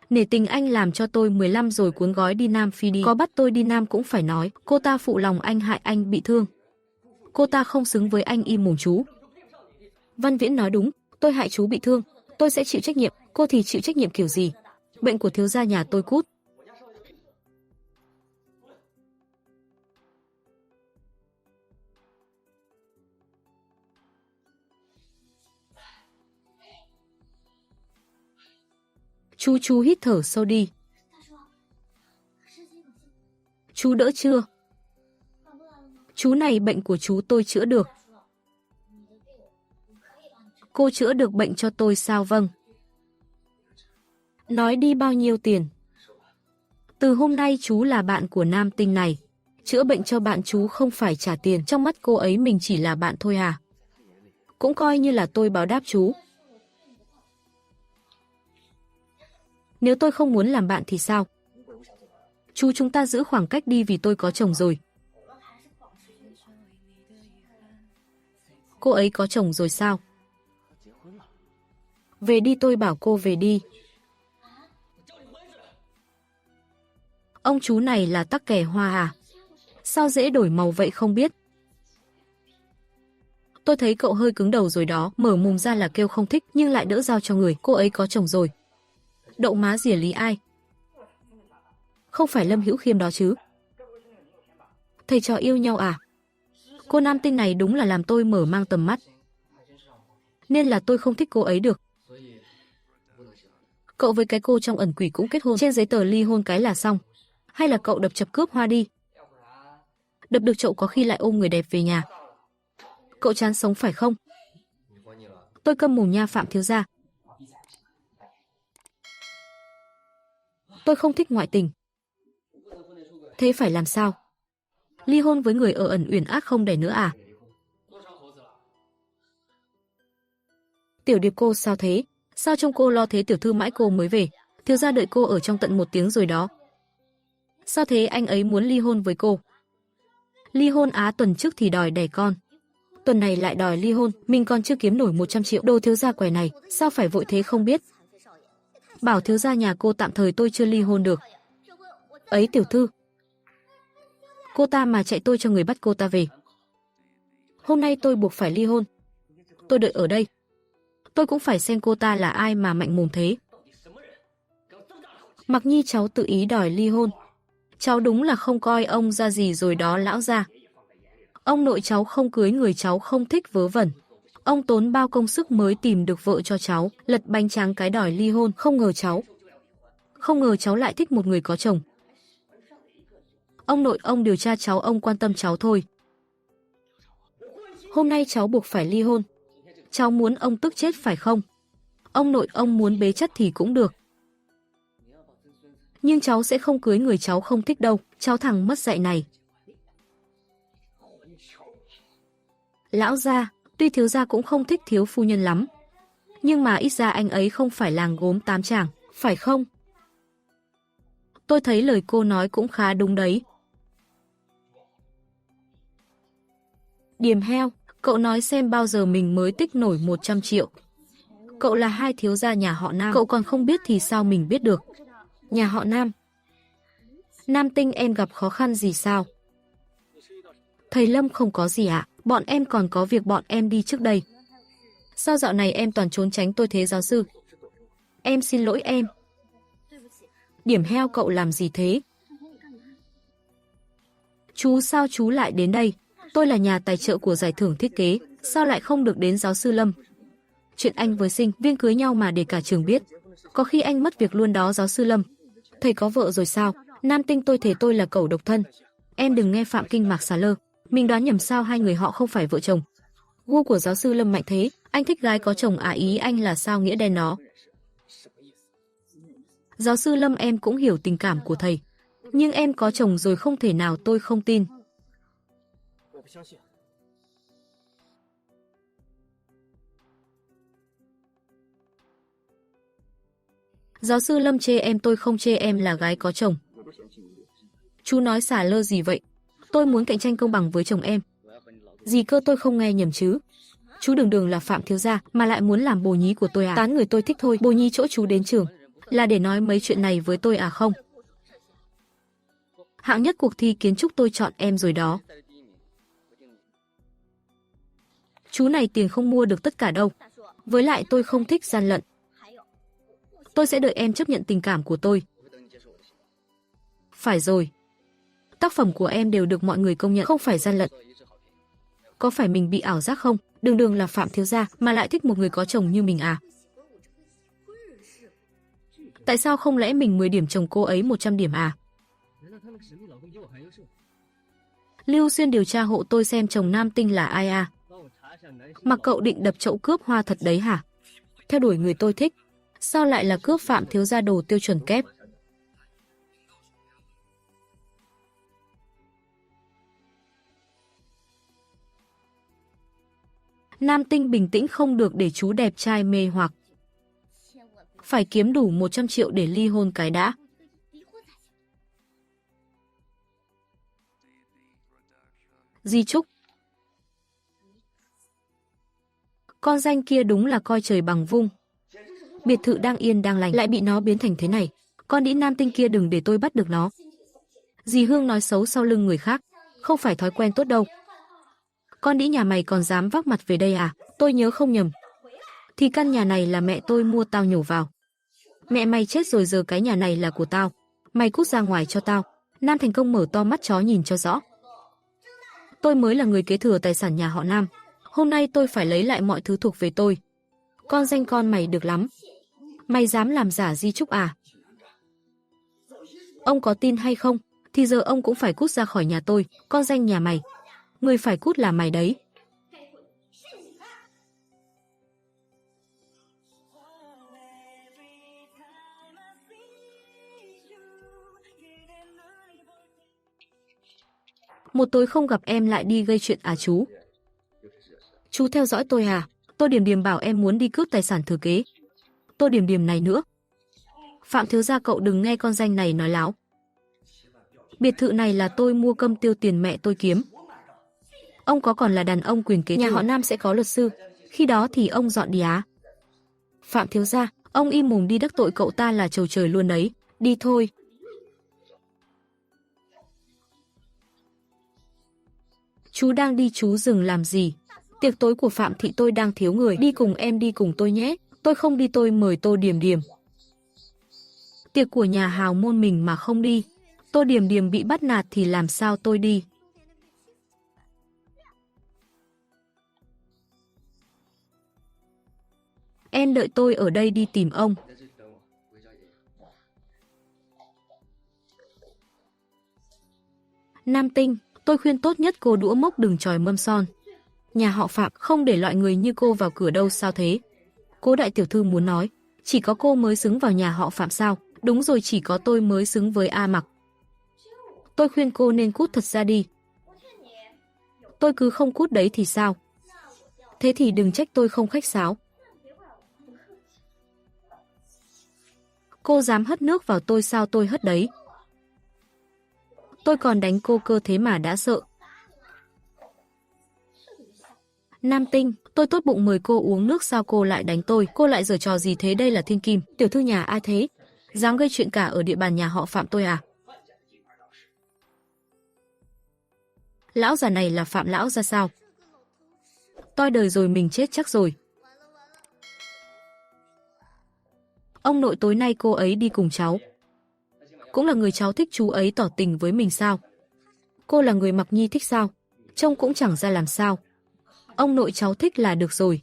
Nể tình anh làm cho tôi 15 rồi cuốn gói đi Nam Phi đi. Có bắt tôi đi Nam cũng phải nói, cô ta phụ lòng anh, hại anh bị thương. Cô ta không xứng với anh, im mồm chú. Văn Viễn nói đúng, tôi hại chú bị thương, tôi sẽ chịu trách nhiệm, cô thì chịu trách nhiệm kiểu gì? Bệnh của thiếu gia nhà tôi cút. Chú hít thở sâu đi. Chú đỡ chưa? Chú này, bệnh của chú tôi chữa được. Cô chữa được bệnh cho tôi sao? Vâng. Nói đi, bao nhiêu tiền? Từ hôm nay chú là bạn của nam tinh này. Chữa bệnh cho bạn chú không phải trả tiền. Trong mắt cô ấy mình chỉ là bạn thôi à? Cũng coi như là tôi báo đáp chú. Nếu tôi không muốn làm bạn thì sao? Chú, chúng ta giữ khoảng cách đi, vì tôi có chồng rồi. Cô ấy có chồng rồi sao? Về đi, tôi bảo cô về đi. Ông chú này là tắc kè hoa à? Sao dễ đổi màu vậy không biết? Tôi thấy cậu hơi cứng đầu rồi đó, mở mồm ra là kêu không thích nhưng lại đỡ giao cho người. Cô ấy có chồng rồi. Đậu má rỉa lý ai? Không phải Lâm Hữu Khiêm đó chứ? Thầy trò yêu nhau à? Cô nam tinh này đúng là làm tôi mở mang tầm mắt. Nên là tôi không thích cô ấy được. Cậu với cái cô trong ẩn quỷ cũng kết hôn, trên giấy tờ ly hôn cái là xong. Hay là cậu đập chập cướp hoa đi. Đập được chậu có khi lại ôm người đẹp về nhà. Cậu chán sống phải không? Tôi câm mồm nha Phạm thiếu gia. Tôi không thích ngoại tình. Thế phải làm sao? Ly hôn với người ở ẩn uyển ác không đẻ nữa à? Tiểu Điệp cô sao thế? Sao trông cô lo thế, tiểu thư mãi cô mới về? Thiếu gia đợi cô ở trong tận 1 tiếng rồi đó. Sao thế, anh ấy muốn ly hôn với cô? Ly hôn á, tuần trước thì đòi đẻ con. Tuần này lại đòi ly hôn, mình còn chưa kiếm nổi 100 triệu. Đồ thiếu gia quẻ này, sao phải vội thế không biết? Bảo thiếu gia nhà cô tạm thời tôi chưa ly hôn được. Ấy tiểu thư. Cô ta mà chạy tôi cho người bắt cô ta về. Hôm nay tôi buộc phải ly hôn. Tôi đợi ở đây. Tôi cũng phải xem cô ta là ai mà mạnh mồm thế. Mặc Nhi cháu tự ý đòi ly hôn. Cháu đúng là không coi ông ra gì rồi đó lão gia. Ông nội cháu không cưới người cháu không thích vớ vẩn. Ông tốn bao công sức mới tìm được vợ cho cháu, lật bánh tráng cái đòi ly hôn, không ngờ cháu lại thích một người có chồng. Ông nội ông điều tra cháu, ông quan tâm cháu thôi. Hôm nay cháu buộc phải ly hôn. Cháu muốn ông tức chết phải không? Ông nội ông muốn bế chất thì cũng được. Nhưng cháu sẽ không cưới người cháu không thích đâu, cháu thằng mất dạy này. Lão gia, tuy thiếu gia cũng không thích thiếu phu nhân lắm. Nhưng mà ít ra anh ấy không phải làng gốm 8 chàng, phải không? Tôi thấy lời cô nói cũng khá đúng đấy. Điềm heo, cậu nói xem bao giờ mình mới tích nổi 100 triệu. Cậu là hai thiếu gia nhà họ Nam, cậu còn không biết thì sao mình biết được. Nhà họ Nam. Nam Tinh em gặp khó khăn gì sao? Thầy Lâm không có gì ạ, bọn em còn có việc bọn em đi trước đây. Sao dạo này em toàn trốn tránh tôi thế giáo sư? Em xin lỗi em. Điểm heo cậu làm gì thế? Chú sao chú lại đến đây? Tôi là nhà tài trợ của giải thưởng thiết kế, sao lại không được đến giáo sư Lâm? Chuyện anh với sinh viên cưới nhau mà để cả trường biết. Có khi anh mất việc luôn đó giáo sư Lâm. Thầy có vợ rồi sao? Nam Tinh tôi thề tôi là cẩu độc thân. Em đừng nghe Phạm Kinh Mạc xà lơ. Mình đoán nhầm sao hai người họ không phải vợ chồng. Gu của giáo sư Lâm mạnh thế, anh thích gái có chồng à, ý anh là sao nghĩa đen nó? Giáo sư Lâm em cũng hiểu tình cảm của thầy. Nhưng em có chồng rồi không thể nào tôi không tin. Giáo sư Lâm chê em, tôi không chê em là gái có chồng. Chú nói xả lơ gì vậy? Tôi muốn cạnh tranh công bằng với chồng em. Gì cơ, tôi không nghe nhầm chứ? Chú đường đường là Phạm thiếu gia mà lại muốn làm bồ nhí của tôi à? Tán người tôi thích thôi, bồ nhí chỗ chú đến trường là để nói mấy chuyện này với tôi à không? Hạng nhất cuộc thi kiến trúc tôi chọn em rồi đó. Chú này tiền không mua được tất cả đâu. Với lại tôi không thích gian lận. Tôi sẽ đợi em chấp nhận tình cảm của tôi. Phải rồi. Tác phẩm của em đều được mọi người công nhận, không phải gian lận. Có phải mình bị ảo giác không? Đường đường là Phạm thiếu gia mà lại thích một người có chồng như mình à? Tại sao không lẽ mình 10 điểm chồng cô ấy 100 điểm à? Lưu Xuyên điều tra hộ tôi xem chồng Nam Tinh là ai à? Mà cậu định đập chậu cướp hoa thật đấy hả? Theo đuổi người tôi thích. Sao lại là cướp Phạm thiếu gia đồ tiêu chuẩn kép? Nam Tinh bình tĩnh không được để chú đẹp trai mê hoặc. Phải kiếm đủ 100 triệu để ly hôn cái đã. Di Trúc. Con danh kia đúng là coi trời bằng vung. Biệt thự đang yên đang lành lại bị nó biến thành thế này. Con đĩ Nam Tinh kia đừng để tôi bắt được nó. Dì Hương nói xấu sau lưng người khác, không phải thói quen tốt đâu. Con đĩ nhà mày còn dám vác mặt về đây à? Tôi nhớ không nhầm thì căn nhà này là mẹ tôi mua tao nhổ vào. Mẹ mày chết rồi, giờ cái nhà này là của tao. Mày cút ra ngoài cho tao. Nam Thành Công mở to mắt chó nhìn cho rõ. Tôi mới là người kế thừa tài sản nhà họ Nam. Hôm nay tôi phải lấy lại mọi thứ thuộc về tôi. Con danh con mày được lắm. Mày dám làm giả di chúc à? Ông có tin hay không? Thì giờ ông cũng phải cút ra khỏi nhà tôi. Con danh nhà mày. Người phải cút là mày đấy. Một tối không gặp em lại đi gây chuyện à chú? Chú theo dõi tôi à? Tôi Điểm Điểm bảo em muốn đi cướp tài sản thừa kế. Tôi Điểm Điểm này nữa. Phạm thiếu gia cậu đừng nghe con danh này nói láo. Biệt thự này là tôi mua cơm tiêu tiền mẹ tôi kiếm. Ông có còn là đàn ông quyền kế nhà họ Nam sẽ có luật sư. Khi đó thì ông dọn đi á. Phạm thiếu gia, ông im mồm đi, đắc tội cậu ta là trầu trời luôn đấy. Đi thôi. Chú đang đi chú dừng làm gì? Tiệc tối của Phạm thị tôi đang thiếu người. Đi cùng em, đi cùng tôi nhé. Tôi không đi, tôi mời Tô Điểm Điểm. Tiệc của nhà hào môn mình mà không đi. Tô Điểm Điểm bị bắt nạt thì làm sao tôi đi? Em đợi tôi ở đây đi tìm ông. Nam Tinh, tôi khuyên tốt nhất cô đũa mốc đừng chòi mâm son. Nhà họ Phạm không để loại người như cô vào cửa đâu, sao thế? Cô đại tiểu thư muốn nói, chỉ có cô mới xứng vào nhà họ Phạm sao? Đúng rồi, chỉ có tôi mới xứng với A Mặc. Tôi khuyên cô nên cút thật ra đi. Tôi cứ không cút đấy thì sao? Thế thì đừng trách tôi không khách sáo. Cô dám hất nước vào tôi sao? Tôi hất đấy. Tôi còn đánh cô cơ thế mà đã sợ. Nam Tinh, tôi tốt bụng mời cô uống nước, sao cô lại đánh tôi? Cô lại giở trò gì thế? Đây là Thiên Kim, tiểu thư nhà ai thế? Dám gây chuyện cả ở địa bàn nhà họ Phạm tôi à? Lão già này là Phạm lão ra sao? Toi đời rồi, mình chết chắc rồi. Ông nội, tối nay cô ấy đi cùng cháu. Cũng là người cháu thích, chú ấy tỏ tình với mình sao? Cô là người Mặc Nhi thích sao? Trông cũng chẳng ra làm sao. Ông nội cháu thích là được rồi.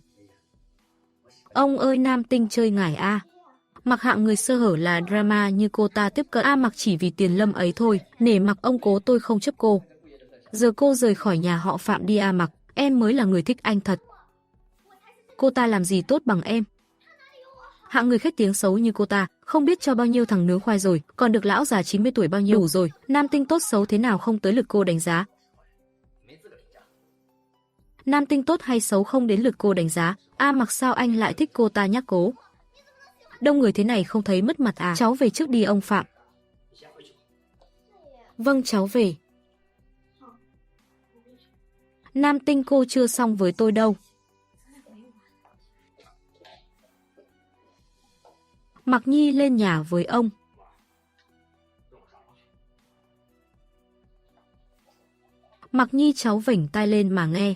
Ông ơi, Nam Tinh chơi ngải a. Mặc hạng người sơ hở là drama như cô ta tiếp cận A Mặc chỉ vì tiền lâm ấy thôi. Nể mặc ông cố, tôi không chấp cô. Giờ cô rời khỏi nhà họ Phạm đi A Mặc. Em mới là người thích anh thật. Cô ta làm gì tốt bằng em? Hạng người khét tiếng xấu như cô ta, không biết cho bao nhiêu thằng nướng khoai rồi, còn được lão già 90 tuổi bao nhiêu. Đủ rồi, Nam Tinh tốt xấu thế nào không tới lượt cô đánh giá. Nam Tinh tốt hay xấu không đến lượt cô đánh giá. A Mặc, sao anh lại thích cô ta nhắc cố? Đông người thế này không thấy mất mặt à? Cháu về trước đi ông Phạm. Vâng, cháu về. Nam Tinh, cô chưa xong với tôi đâu. Mặc Nhi lên nhà với ông. Mặc Nhi, cháu vểnh tai lên mà nghe.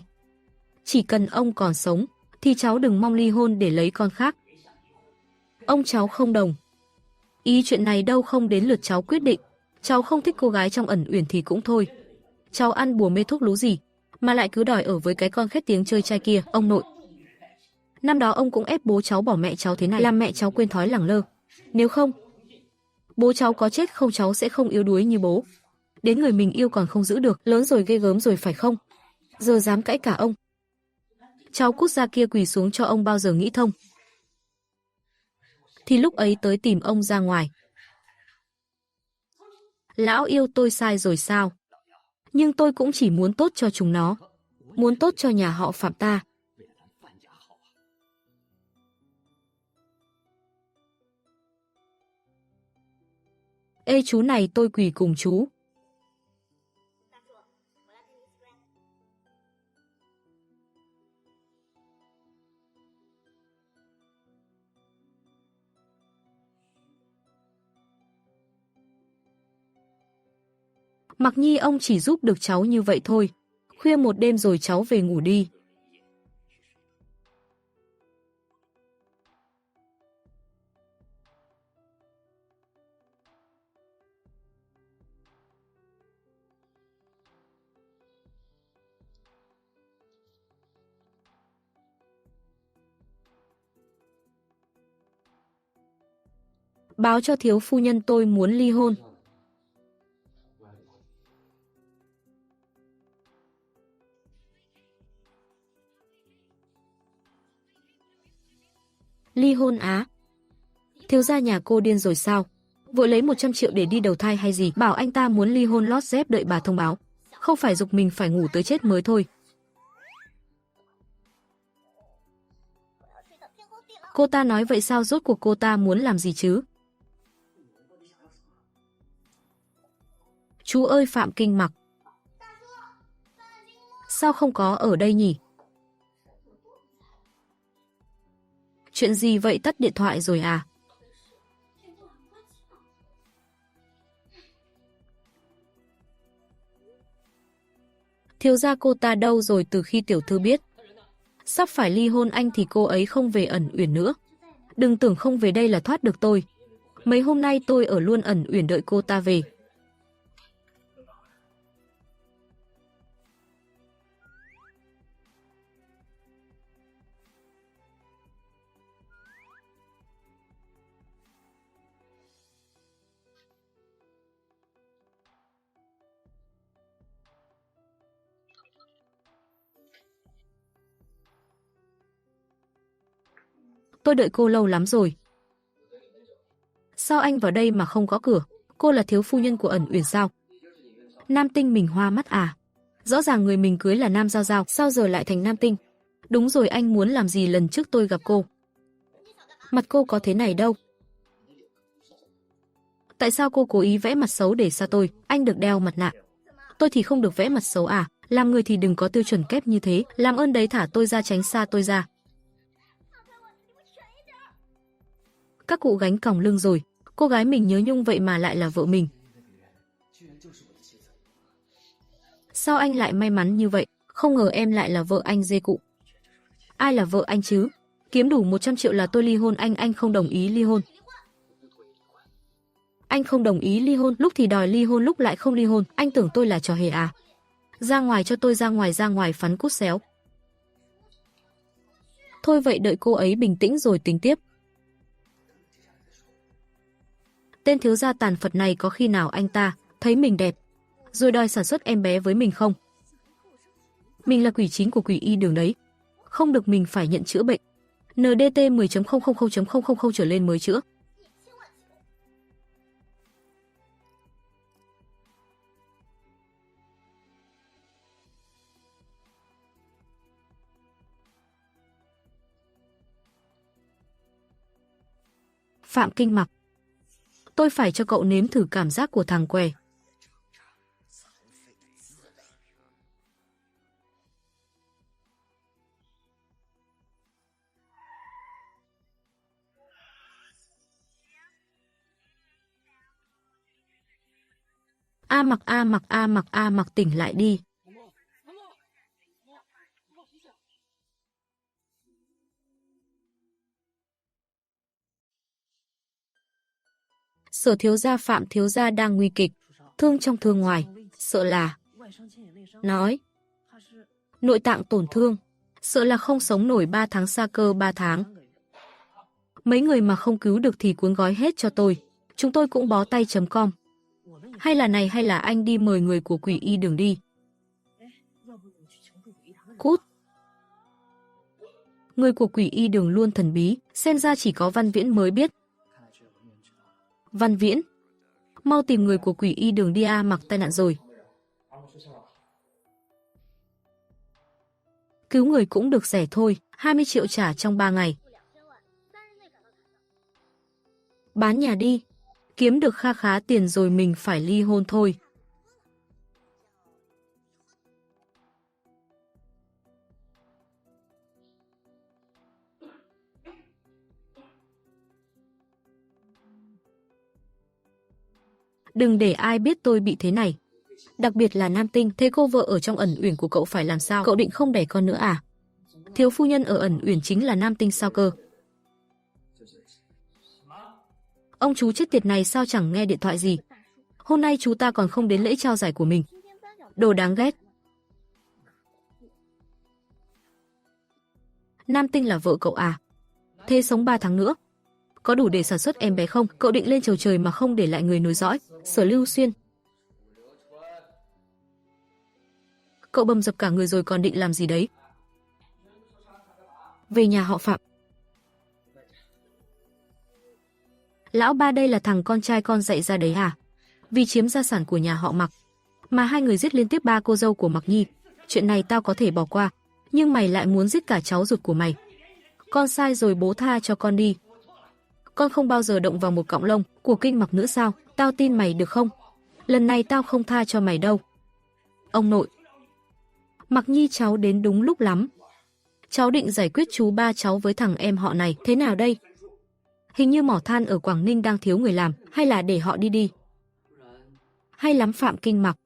Chỉ cần ông còn sống, thì cháu đừng mong ly hôn để lấy con khác. Ông cháu không đồng ý chuyện này đâu, không đến lượt cháu quyết định. Cháu không thích cô gái trong Ẩn Uyển thì cũng thôi. Cháu ăn bùa mê thuốc lú gì mà lại cứ đòi ở với cái con khét tiếng chơi trai kia, ông nội. Năm đó ông cũng ép bố cháu bỏ mẹ cháu thế này, làm mẹ cháu quên thói lẳng lơ. Nếu không, bố cháu có chết không cháu sẽ không yếu đuối như bố. Đến người mình yêu còn không giữ được, lớn rồi ghê gớm rồi phải không? Giờ dám cãi cả ông. Cháu cút ra kia quỳ xuống cho ông bao giờ nghĩ thông. Thì lúc ấy tới tìm ông ra ngoài. Lão yêu tôi sai rồi sao? Nhưng tôi cũng chỉ muốn tốt cho chúng nó. Muốn tốt cho nhà họ Phạm ta. Ê chú này, tôi quỳ cùng chú. Mặc Nhi, ông chỉ giúp được cháu như vậy thôi. Khuya một đêm rồi, cháu về ngủ đi. Báo cho thiếu phu nhân tôi muốn ly hôn. Ly hôn á? Thiếu gia nhà cô điên rồi sao? Vội lấy 100 triệu để đi đầu thai hay gì? Bảo anh ta muốn ly hôn lót dép đợi bà thông báo. Không phải giục mình phải ngủ tới chết mới thôi. Cô ta nói vậy sao, rốt cuộc cô ta muốn làm gì chứ? Chú ơi, Phạm Kinh Mặc. Sao không có ở đây nhỉ? Chuyện gì vậy, tắt điện thoại rồi à? Thiếu gia cô ta đâu rồi? Từ khi tiểu thư biết sắp phải ly hôn anh thì cô ấy không về ẩn uyển nữa. Đừng tưởng không về đây là thoát được tôi. Mấy hôm nay tôi ở luôn ẩn uyển đợi cô ta về. Tôi đợi cô lâu lắm rồi. Sao anh vào đây mà không có cửa? Cô là thiếu phu nhân của ẩn uyển sao? Nam Tinh mình hoa mắt à? Rõ ràng người mình cưới là Nam Giao Giao, sao giờ lại thành Nam Tinh? Đúng rồi, anh muốn làm gì lần trước tôi gặp cô? Mặt cô có thế này đâu. Tại sao cô cố ý vẽ mặt xấu để xa tôi? Anh được đeo mặt nạ. Tôi thì không được vẽ mặt xấu à? Làm người thì đừng có tiêu chuẩn kép như thế. Làm ơn đấy, thả tôi ra, tránh xa tôi ra. Các cụ gánh còng lưng rồi. Cô gái mình nhớ nhung vậy mà lại là vợ mình. Sao anh lại may mắn như vậy? Không ngờ em lại là vợ anh dê cụ. Ai là vợ anh chứ? Kiếm đủ 100 triệu là tôi ly hôn anh không đồng ý ly hôn. Anh không đồng ý ly hôn, lúc thì đòi ly hôn, lúc lại không ly hôn. Anh tưởng tôi là trò hề à? Ra ngoài cho tôi, ra ngoài phắn cút xéo. Thôi vậy đợi cô ấy bình tĩnh rồi tính tiếp. Tên thiếu gia tàn Phật này có khi nào anh ta thấy mình đẹp rồi đòi sản xuất em bé với mình không? Mình là quỷ chính của quỷ y đường đấy. Không được, mình phải nhận chữa bệnh. NDT 10.000.000 trở lên mới chữa. Phạm Kinh Mặc, tôi phải cho cậu nếm thử cảm giác của thằng què. A Mặc tỉnh lại đi. Sở thiếu gia Phạm thiếu gia đang nguy kịch, thương trong thương ngoài, sợ là nói nội tạng tổn thương, sợ là không sống nổi 3 tháng, xa cơ 3 tháng. Mấy người mà không cứu được thì cuốn gói hết cho tôi. Chúng tôi cũng bó tay.com. Hay là này, hay là anh đi mời người của quỷ y đường đi. Cút. Người của quỷ y đường luôn thần bí, xem ra chỉ có Văn Viễn mới biết. Văn Viễn, mau tìm người của quỷ y đường đi. A Mặc tai nạn rồi. Cứu người cũng được rẻ thôi, 20 triệu trả trong 3 ngày. Bán nhà đi, kiếm được kha khá tiền rồi mình phải ly hôn thôi. Đừng để ai biết tôi bị thế này. Đặc biệt là Nam Tinh. Thế cô vợ ở trong ẩn uyển của cậu phải làm sao? Cậu định không đẻ con nữa à? Thiếu phu nhân ở ẩn uyển chính là Nam Tinh sao cơ? Ông chú chết tiệt này sao chẳng nghe điện thoại gì? Hôm nay chú ta còn không đến lễ trao giải của mình. Đồ đáng ghét. Nam Tinh là vợ cậu à? Thế sống 3 tháng nữa. có đủ để sản xuất em bé không? Cậu định lên chầu trời mà không để lại người nối dõi. Sở Lưu Xuyên. Cậu bầm dập cả người rồi còn định làm gì đấy? Về nhà họ Phạm. Lão ba đây là thằng con trai con dạy ra đấy à? Vì chiếm gia sản của nhà họ Mạc mà hai người giết liên tiếp ba cô dâu của Mạc Nhi. Chuyện này tao có thể bỏ qua, nhưng mày lại muốn giết cả cháu ruột của mày. Con sai rồi, bố tha cho con đi. Con không bao giờ động vào một cọng lông của Kinh Mạc nữa sao? Tao tin mày được không? Lần này tao không tha cho mày đâu. Ông nội. Mạc Nhi, cháu đến đúng lúc lắm. Cháu định giải quyết chú ba cháu với thằng em họ này thế nào đây? Hình như mỏ than ở Quảng Ninh đang thiếu người làm, hay là để họ đi đi? Hay lắm Phạm Kinh Mạc.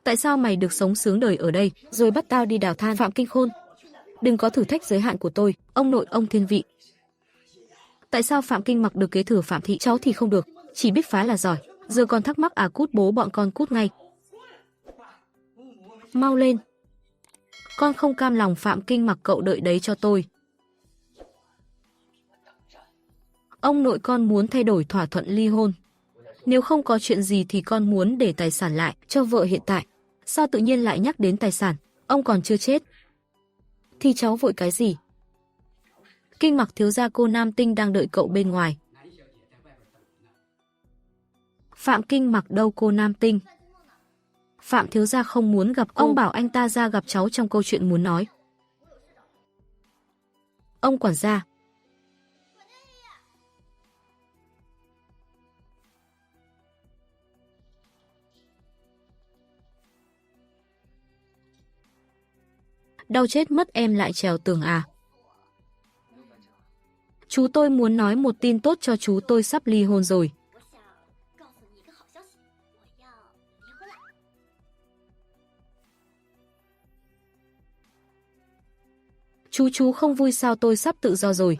Tại sao mày được sống sướng đời ở đây, rồi bắt tao đi đào than? Phạm Kinh Khôn, đừng có thử thách giới hạn của tôi. Ông nội, ông thiên vị. Tại sao Phạm Kinh Mạc được kế thừa Phạm thị, cháu thì không được? Chỉ biết phá là giỏi. Giờ còn thắc mắc à? Cút bố bọn con cút ngay. Mau lên. Con không cam lòng Phạm Kinh Mạc, cậu đợi đấy cho tôi. Ông nội, con muốn thay đổi thỏa thuận ly hôn. Nếu không có chuyện gì thì con muốn để tài sản lại cho vợ hiện tại. Sao tự nhiên lại nhắc đến tài sản? Ông còn chưa chết. Thì cháu vội cái gì? Kinh Mạc thiếu gia, cô Nam Tinh đang đợi cậu bên ngoài. Phạm Kinh Mạc đâu? Cô Nam Tinh. Phạm thiếu gia không muốn gặp cô. Ông bảo anh ta ra gặp cháu trong câu chuyện muốn nói. Ông quản gia. Đau chết mất, em lại trèo tường à? Chú tôi muốn nói một tin tốt cho chú, tôi sắp ly hôn rồi. Chú không vui sao? Tôi sắp tự do rồi.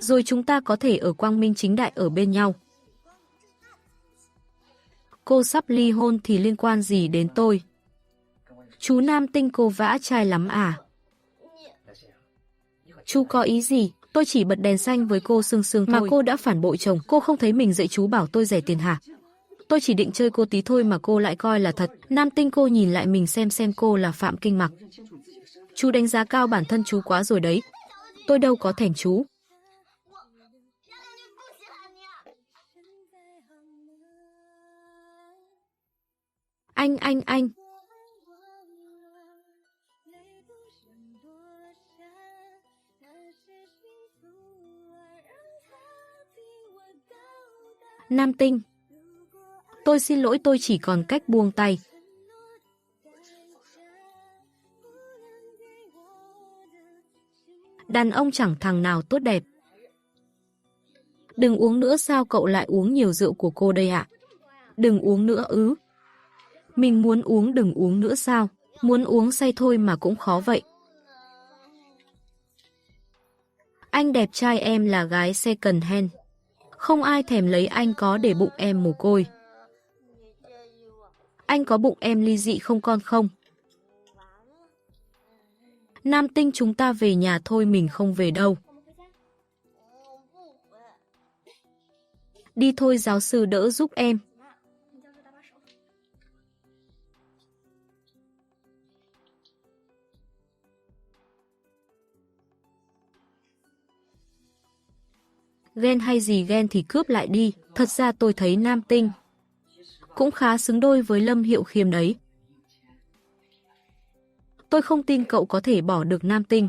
Rồi chúng ta có thể ở quang minh chính đại ở bên nhau. Cô sắp ly hôn thì liên quan gì đến tôi? Chú Nam Tinh, cô vã trai lắm à? Chú có ý gì? Tôi chỉ bật đèn xanh với cô Sương Sương thôi. Mà cô đã phản bội chồng. Cô không thấy mình dạy chú bảo tôi rẻ tiền hả? Tôi chỉ định chơi cô tí thôi mà cô lại coi là thật. Nam Tinh, cô nhìn lại mình xem cô là Phạm Kinh Mạc. Chú đánh giá cao bản thân chú quá rồi đấy. Tôi đâu có thèm chú. Anh. Nam Tinh. Tôi xin lỗi, tôi chỉ còn cách buông tay. Đàn ông chẳng thằng nào tốt đẹp. Đừng uống nữa. Sao cậu lại uống nhiều rượu của cô đây ạ? Đừng uống nữa ư? Mình muốn uống, đừng uống nữa sao? Muốn uống say thôi mà cũng khó vậy. Anh đẹp trai, em là gái second hand. Không ai thèm lấy anh, có để bụng em mồ côi. Anh có bụng em ly dị không con không? Nam Tinh, chúng ta về nhà thôi, mình không về đâu. Đi thôi, giáo sư đỡ giúp em. Ghen hay gì ghen thì cướp lại đi. Thật ra tôi thấy Nam Tinh cũng khá xứng đôi với Lâm Hiệu Khiêm đấy. Tôi không tin cậu có thể bỏ được Nam Tinh.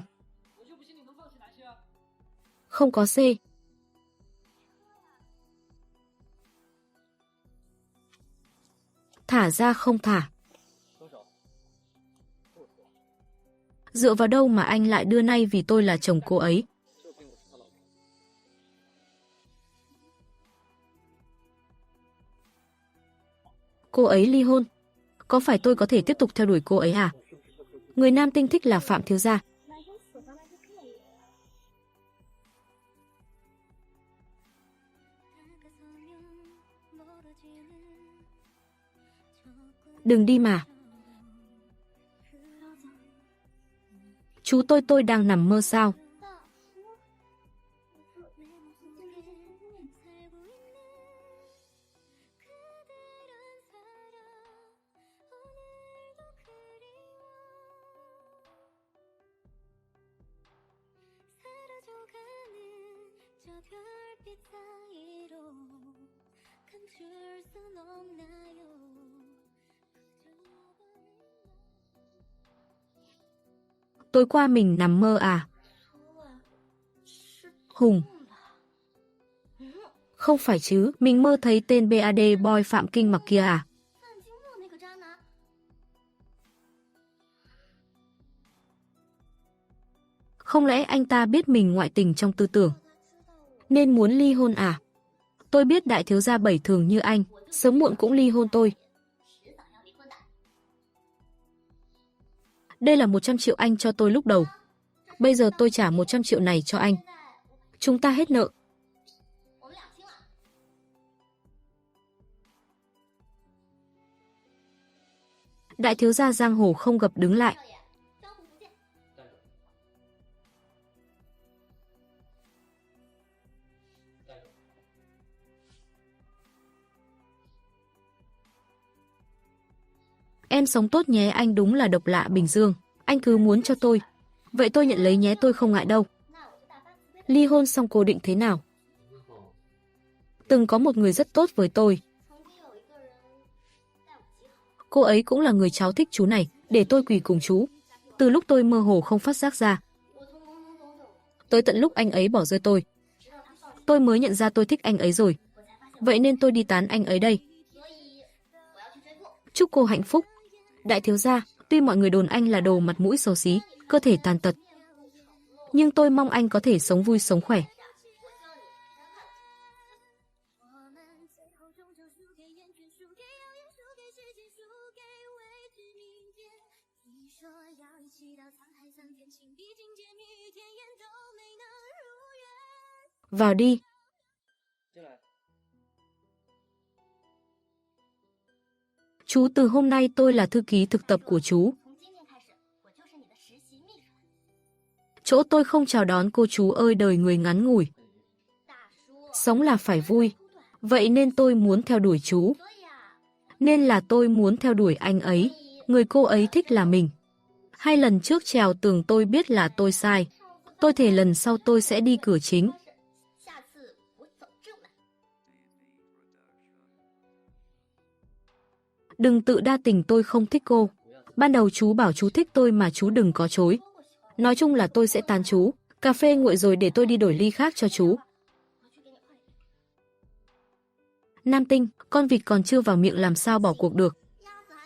Không có C. Thả ra không thả. Dựa vào đâu mà anh lại đưa nay vì tôi là chồng cô ấy? Cô ấy ly hôn. Có phải tôi có thể tiếp tục theo đuổi cô ấy à? Người Nam Tinh thích là Phạm thiếu gia. Đừng đi mà. Chú tôi đang nằm mơ sao? Tối qua mình nằm mơ à? Hùng. Không phải chứ, mình mơ thấy tên BAD boy Phạm Kinh Mặc kia à? Không lẽ anh ta biết mình ngoại tình trong tư tưởng, nên muốn ly hôn à? Tôi biết đại thiếu gia Bảy thường như anh, sớm muộn cũng ly hôn tôi. Đây là 100 triệu anh cho tôi lúc đầu. Bây giờ tôi trả 100 triệu này cho anh. Chúng ta hết nợ. Đại thiếu gia giang hồ không gặp đứng lại. Em sống tốt nhé, anh đúng là độc lạ Bình Dương. Anh cứ muốn cho tôi. Vậy tôi nhận lấy nhé, tôi không ngại đâu. Ly hôn xong cô định thế nào? Từng có một người rất tốt với tôi. Cô ấy cũng là người cháu thích chú này, để tôi quỳ cùng chú. Từ lúc tôi mơ hồ không phát giác ra, tới tận lúc anh ấy bỏ rơi tôi mới nhận ra tôi thích anh ấy rồi. Vậy nên tôi đi tán anh ấy đây. Chúc cô hạnh phúc. Đại thiếu gia, tuy mọi người đồn anh là đồ mặt mũi xấu xí, cơ thể tàn tật, nhưng tôi mong anh có thể sống vui sống khỏe. Vào đi. Chú, từ hôm nay tôi là thư ký thực tập của chú. Chỗ tôi không chào đón cô chú ơi, đời người ngắn ngủi. Sống là phải vui. Vậy nên tôi muốn theo đuổi chú. Nên là tôi muốn theo đuổi anh ấy. Người cô ấy thích là mình. 2 lần trước trèo tường tôi biết là tôi sai. Tôi thề lần sau tôi sẽ đi cửa chính. Đừng tự đa tình, tôi không thích cô. Ban đầu chú bảo chú thích tôi mà chú đừng có chối. Nói chung là tôi sẽ tán chú. Cà phê nguội rồi, để tôi đi đổi ly khác cho chú. Nam Tinh, con vịt còn chưa vào miệng làm sao bỏ cuộc được.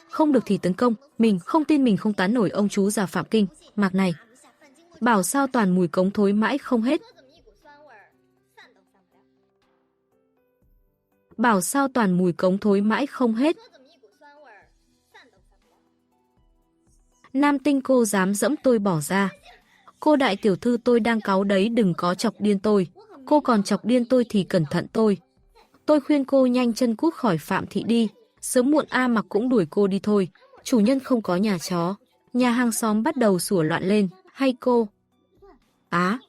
Không được thì tấn công. Mình không tin mình không tán nổi ông chú già Phạm Kinh Mạc này. Bảo sao toàn mùi cống thối mãi không hết. Bảo sao toàn mùi cống thối mãi không hết. Nam Tinh, cô dám dẫm tôi bỏ ra. Cô đại tiểu thư, tôi đang cáu đấy, đừng có chọc điên tôi. Cô còn chọc điên tôi thì cẩn thận tôi. Tôi khuyên cô nhanh chân cút khỏi Phạm thị đi. Sớm muộn A Mặc cũng đuổi cô đi thôi. Chủ nhân không có nhà chó. Nhà hàng xóm bắt đầu sủa loạn lên. Hay cô? Á.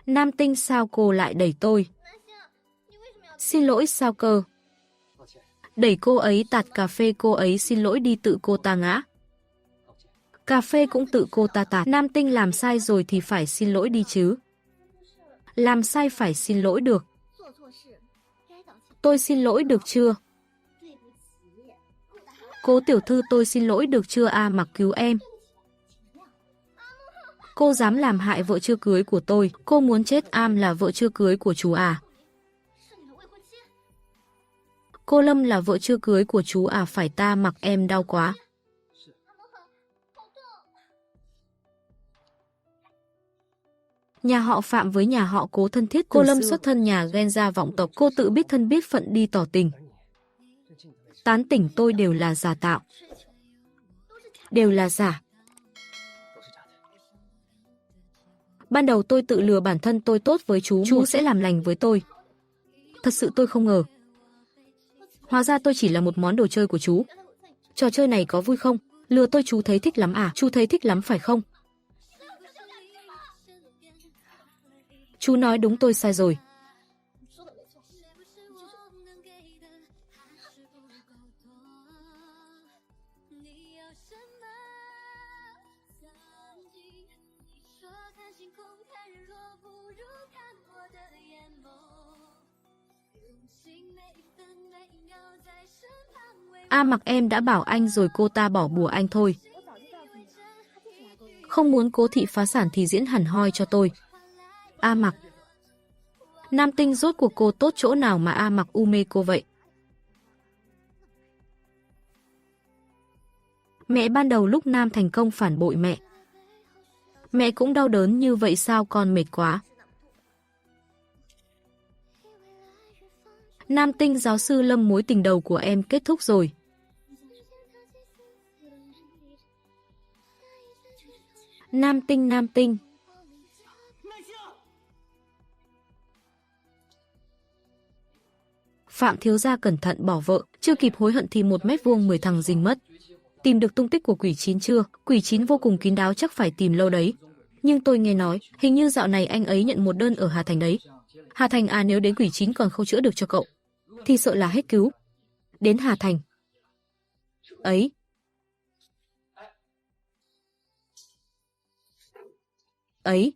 Nam Tinh, sao cô lại đẩy tôi? Xin lỗi, sao cơ? Đẩy cô ấy tạt cà phê, cô ấy xin lỗi đi, tự cô ta ngã. Cà phê cũng tự cô ta tạt. Nam Tinh, làm sai rồi thì phải xin lỗi đi chứ. Làm sai phải xin lỗi được. Tôi xin lỗi được chưa? Cố tiểu thư, tôi xin lỗi được chưa? A Mặc cứu em. Cô dám làm hại vợ chưa cưới của tôi. Cô muốn chết. Am là vợ chưa cưới của chú à? Cô Lâm là vợ chưa cưới của chú à? Phải ta Mặc, em đau quá. Nhà họ Phạm với nhà họ Cố thân thiết. Cô Lâm xuất thân nhà ghen gia vọng tộc. Cô tự biết thân biết phận đi tỏ tình. Tán tỉnh tôi đều là giả tạo. Đều là giả. Ban đầu tôi tự lừa bản thân tôi tốt với chú sẽ làm lành với tôi. Thật sự tôi không ngờ. Hóa ra tôi chỉ là một món đồ chơi của chú. Trò chơi này có vui không? Lừa tôi chú thấy thích lắm à? Chú thấy thích lắm phải không? Chú nói đúng, tôi sai rồi. A Mặc, em đã bảo anh rồi, cô ta bỏ bùa anh thôi. Không muốn Cố Thị phá sản thì diễn hẳn hoi cho tôi. A Mặc. Nam Tinh, rốt cuộc cô tốt chỗ nào mà A Mặc u mê cô vậy? Mẹ, ban đầu lúc Nam thành công phản bội mẹ, mẹ cũng đau đớn như vậy sao, con mệt quá. Nam Tinh, giáo sư Lâm, mối tình đầu của em kết thúc rồi. Nam Tinh, Nam Tinh. Phạm thiếu gia cẩn thận, bỏ vợ, chưa kịp hối hận thì 1 m² 10 thằng rình mất. Tìm được tung tích của Quỷ Chín chưa? Quỷ Chín vô cùng kín đáo, chắc phải tìm lâu đấy. Nhưng tôi nghe nói, hình như dạo này anh ấy nhận một đơn ở Hà Thành đấy. Hà Thành à, nếu đến Quỷ Chín còn không chữa được cho cậu, thì sợ là hết cứu. Đến Hà Thành. Ấy. Ấy.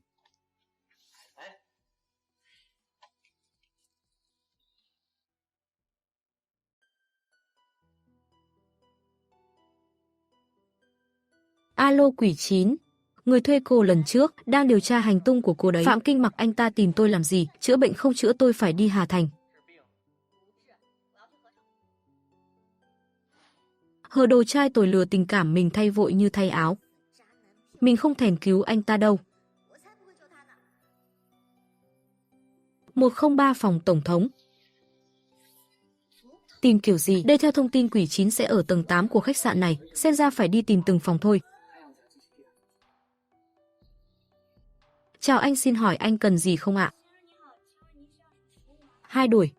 Alo Quỷ Chín, người thuê cô lần trước đang điều tra hành tung của cô đấy. Phạm Kinh Mặc anh ta tìm tôi làm gì? Chữa bệnh không chữa, tôi phải đi Hà Thành. Hờ đồ trai tồi, lừa tình cảm mình thay vội như thay áo. Mình không thèm cứu anh ta đâu. 103 phòng tổng thống. Tìm kiểu gì? Đây, theo thông tin Quỷ Chín sẽ ở tầng 8 của khách sạn này, xem ra phải đi tìm từng phòng thôi. Chào anh, xin hỏi anh cần gì không ạ? 2 đuổi.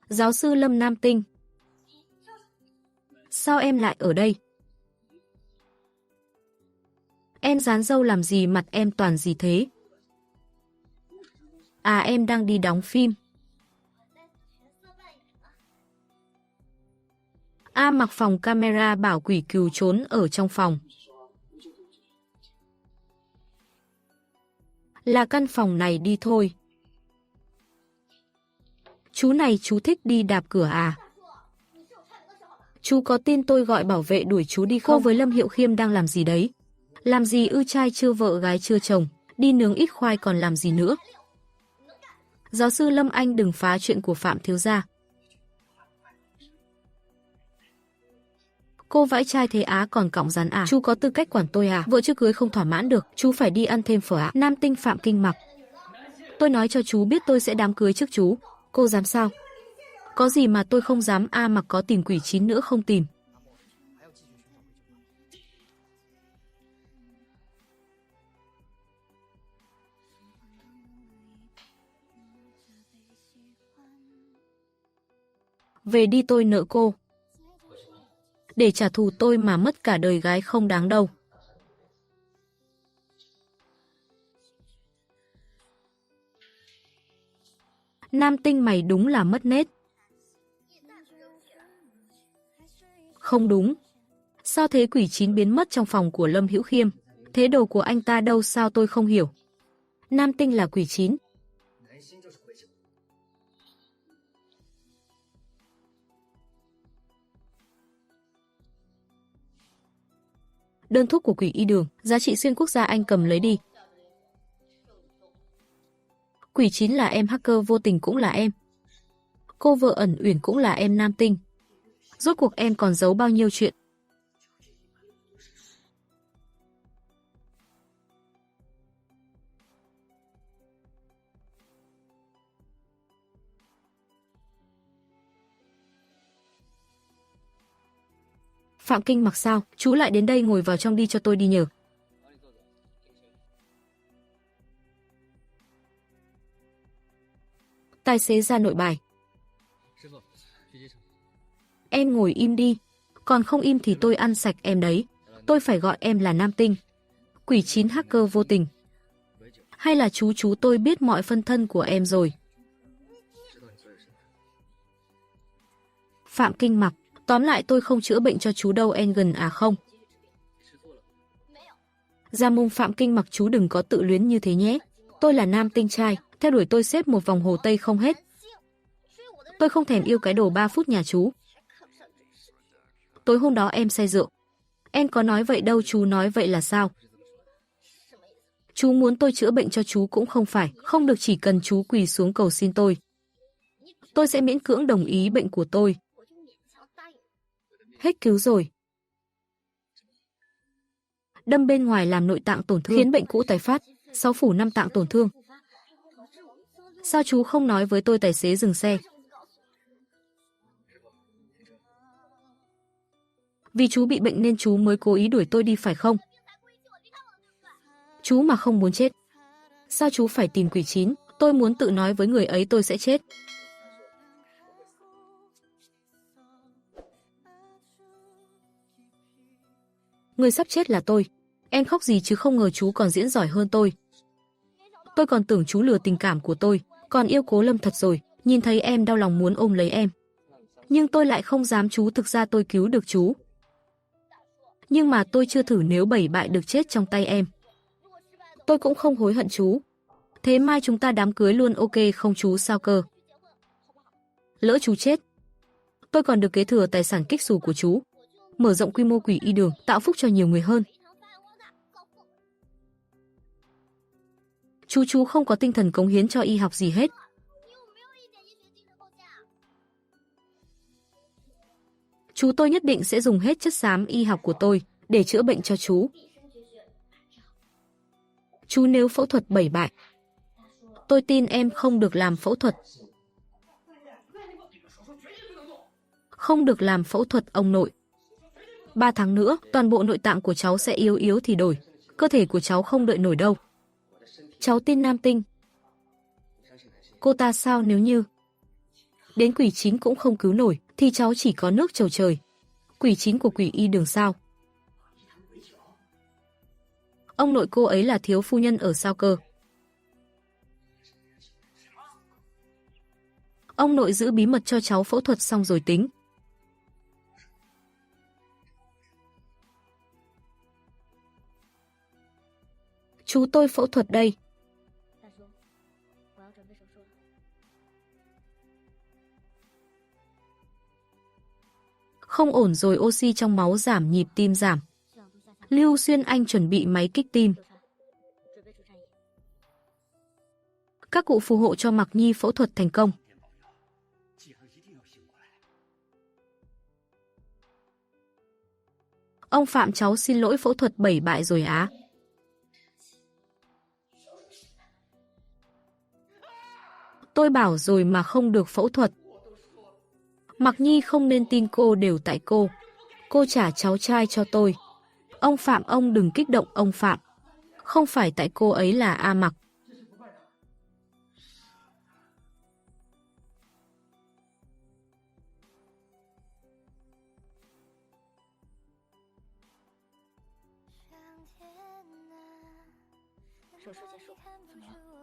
Giáo sư Lâm, Nam Tinh. Sao em lại ở đây? Em dán dâu làm gì, mặt em toàn gì thế? À, em đang đi đóng phim. A Mặc, phòng camera bảo Quỷ Cừu trốn ở trong phòng. Là căn phòng này đi thôi. Chú này chú thích đi đạp cửa à? Chú có tin tôi gọi bảo vệ đuổi chú đi không? Cô với Lâm Hiệu Khiêm đang làm gì đấy? Làm gì ư, trai chưa vợ gái chưa chồng, đi nướng ít khoai còn làm gì nữa? Giáo sư Lâm, anh đừng phá chuyện của Phạm thiếu gia. Cô vãi trai thế á, còn cõng rắn à? Chú có tư cách quản tôi à? Vợ chưa cưới không thỏa mãn được, chú phải đi ăn thêm phở ạ. Nam Tinh, Phạm Kinh Mặc. Tôi nói cho chú biết tôi sẽ đám cưới trước chú. Cô dám sao? Có gì mà tôi không dám. A Mặc có tìm Quỷ Chín nữa không tìm? Về đi, tôi nợ cô. Để trả thù tôi mà mất cả đời gái không đáng đâu. Nam Tinh, mày đúng là mất nết. Không đúng. Sao thế? Quỷ Chín biến mất trong phòng của Lâm Hữu Khiêm. Thế đồ của anh ta đâu, sao tôi không hiểu? Nam Tinh là Quỷ Chín. Đơn thuốc của Quỷ Y Đường, giá trị xuyên quốc gia, anh cầm lấy đi. Quỷ Chín là em, hacker vô tình cũng là em. Cô vợ ẩn uyển cũng là em. Nam Tinh, rốt cuộc em còn giấu bao nhiêu chuyện? Phạm Kinh Mặc sao? Chú lại đến đây, ngồi vào trong đi cho tôi đi nhờ. Tài xế ra nội bài. Em ngồi im đi. Còn không im thì tôi ăn sạch em đấy. Tôi phải gọi em là Nam Tinh. Quỷ Chín hacker vô tình. Hay là chú tôi biết mọi phân thân của em rồi? Phạm Kinh Mặc, tóm lại tôi không chữa bệnh cho chú đâu Engen à không? Gia Mông Phạm Kinh Mặc chú đừng có tự luyến như thế nhé. Tôi là nam tinh trai, theo đuổi tôi xếp một vòng Hồ Tây không hết. Tôi không thèm yêu cái đồ 3 phút nhà chú. Tối hôm đó em say rượu. Em có nói vậy đâu, chú nói vậy là sao? Chú muốn tôi chữa bệnh cho chú cũng không phải, không được, chỉ cần chú quỳ xuống cầu xin tôi. Tôi sẽ miễn cưỡng đồng ý bệnh của tôi. Hết cứu rồi. Đâm bên ngoài làm nội tạng tổn thương, khiến bệnh cũ tái phát, 6 phủ 5 tạng tổn thương. Sao chú không nói với tôi tài xế dừng xe? Vì chú bị bệnh nên chú mới cố ý đuổi tôi đi phải không? Chú mà không muốn chết, sao chú phải tìm quỷ chín? Tôi muốn tự nói với người ấy tôi sẽ chết. Người sắp chết là tôi. Em khóc gì chứ, không ngờ chú còn diễn giỏi hơn tôi. Tôi còn tưởng chú lừa tình cảm của tôi, còn yêu Cố Lâm thật rồi. Nhìn thấy em đau lòng muốn ôm lấy em. Nhưng tôi lại không dám chú, thực ra tôi cứu được chú. Nhưng mà tôi chưa thử, nếu bảy bại được chết trong tay em. Tôi cũng không hối hận chú. Thế mai chúng ta đám cưới luôn ok không chú, sao cơ? Lỡ chú chết, tôi còn được kế thừa tài sản kích xù của chú. Mở rộng quy mô quỷ y đường, tạo phúc cho nhiều người hơn. Chú không có tinh thần cống hiến cho y học gì hết. Chú tôi nhất định sẽ dùng hết chất xám y học của tôi để chữa bệnh cho chú. Chú nếu phẫu thuật bảy bại, tôi tin em không được làm phẫu thuật. Không được làm phẫu thuật ông nội. 3 tháng nữa, toàn bộ nội tạng của cháu sẽ yếu yếu thì đổi. Cơ thể của cháu không đợi nổi đâu. Cháu tin nam tinh. Cô ta sao nếu như đến quỷ chín cũng không cứu nổi, thì cháu chỉ có nước chầu trời. Quỷ chín của quỷ y đường sao? Ông nội cô ấy là thiếu phu nhân ở sao cơ? Ông nội giữ bí mật cho cháu phẫu thuật xong rồi tính. Chú tôi phẫu thuật đây. Không ổn rồi, oxy trong máu giảm, nhịp tim giảm. Lưu Xuyên Anh chuẩn bị máy kích tim. Các cụ phù hộ cho Mặc Nhi phẫu thuật thành công. Ông Phạm, cháu xin lỗi, phẫu thuật bảy bại rồi á. Tôi bảo rồi mà không được phẫu thuật. Mặc Nhi không nên tin cô, đều tại cô. Cô trả cháu trai cho tôi. Ông Phạm, ông đừng kích động ông Phạm. Không phải tại cô ấy là A Mặc.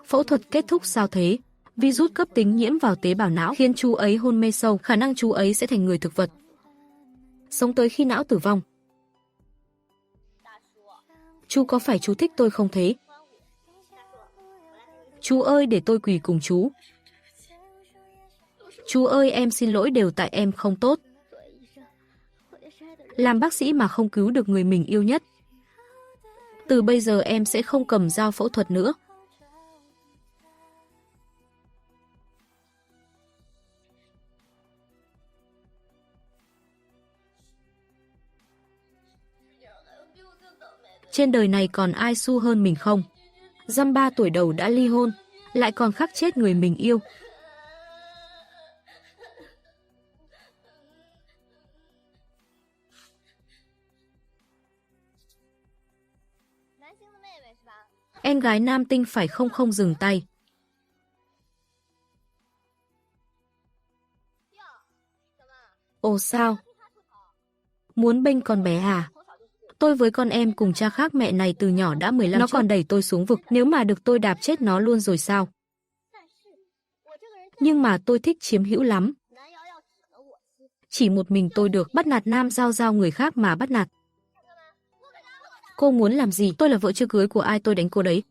Phẫu thuật kết thúc sao thế? Virus cấp tính nhiễm vào tế bào não khiến chú ấy hôn mê sâu, khả năng chú ấy sẽ thành người thực vật, sống tới khi não tử vong. Chú có phải chú thích tôi không thế? Chú ơi, để tôi quỳ cùng chú. Chú ơi, em xin lỗi, đều tại em không tốt. Làm bác sĩ mà không cứu được người mình yêu nhất. Từ bây giờ em sẽ không cầm dao phẫu thuật nữa. Trên đời này còn ai su hơn mình không? Dăm 3 tuổi đầu đã ly hôn, lại còn khắc chết người mình yêu. Em gái nam tinh phải không? Không dừng tay. Ồ sao? Muốn bênh con bé à? Tôi với con em cùng cha khác mẹ này từ nhỏ đã 15 nó còn đẩy tôi xuống vực, nếu mà được tôi đạp chết nó luôn rồi sao? Nhưng mà tôi thích chiếm hữu lắm. Chỉ một mình tôi được bắt nạt Nam Giao Giao người khác mà bắt nạt. Cô muốn làm gì? Tôi là vợ chưa cưới của ai tôi đánh cô đấy.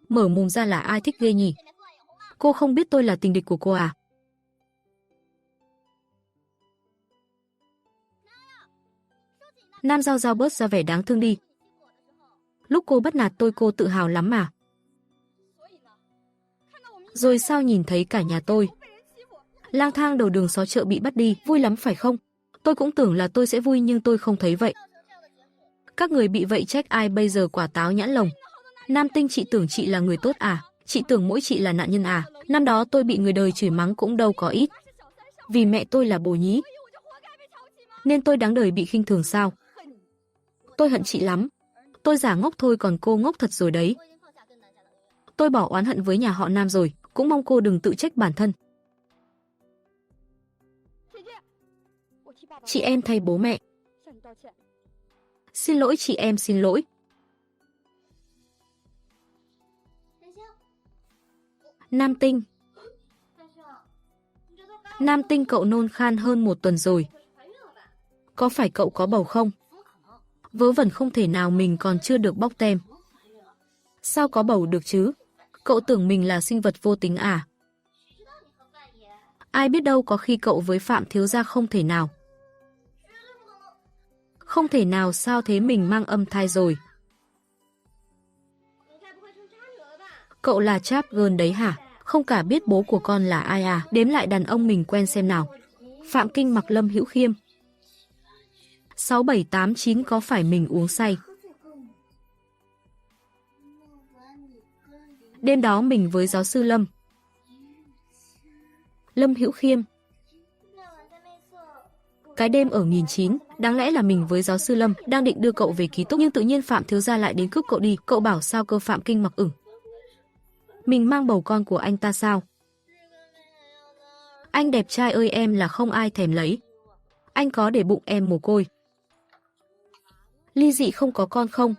Mở mồm ra là ai thích ghê nhỉ? Cô không biết tôi là tình địch của cô à? Nam Giao Giao bớt ra vẻ đáng thương đi. Lúc cô bắt nạt tôi cô tự hào lắm mà. Rồi sao nhìn thấy cả nhà tôi lang thang đầu đường xó chợ bị bắt đi, vui lắm phải không? Tôi cũng tưởng là tôi sẽ vui nhưng tôi không thấy vậy. Các người bị vậy trách ai bây giờ quả táo nhãn lồng. Nam Tinh chị tưởng chị là người tốt à? Chị tưởng mỗi chị là nạn nhân à? Năm đó tôi bị người đời chửi mắng cũng đâu có ít. Vì mẹ tôi là bồ nhí. Nên tôi đáng đời bị khinh thường sao? Tôi hận chị lắm. Tôi giả ngốc thôi còn cô ngốc thật rồi đấy. Tôi bỏ oán hận với nhà họ Nam rồi, cũng mong cô đừng tự trách bản thân. Chị em thay bố mẹ. Xin lỗi chị em xin lỗi. Nam Tinh. Nam Tinh cậu nôn khan hơn 1 tuần rồi. Có phải cậu có bầu không? Vớ vẩn không thể nào mình còn chưa được bóc tem. Sao có bầu được chứ? Cậu tưởng mình là sinh vật vô tính à? Ai biết đâu có khi cậu với Phạm thiếu gia không thể nào. Không thể nào sao thế mình mang âm thai rồi. Cậu là chap girl đấy hả? Không cả biết bố của con là ai à? Đếm lại đàn ông mình quen xem nào. Phạm Kinh Mặc, Lâm Hữu Khiêm. 6, 7, 8, 9 có phải mình uống say? Đêm đó mình với giáo sư Lâm. Lâm Hữu Khiêm. Cái đêm ở 1009, đáng lẽ là mình với giáo sư Lâm đang định đưa cậu về ký túc nhưng tự nhiên Phạm thiếu gia lại đến cướp cậu đi. Cậu bảo sao cơ? Phạm Kinh Mặc ửng. Mình mang bầu con của anh ta sao? Anh đẹp trai ơi em là không ai thèm lấy. Anh có để bụng em mồ côi. Ly dị không có con không?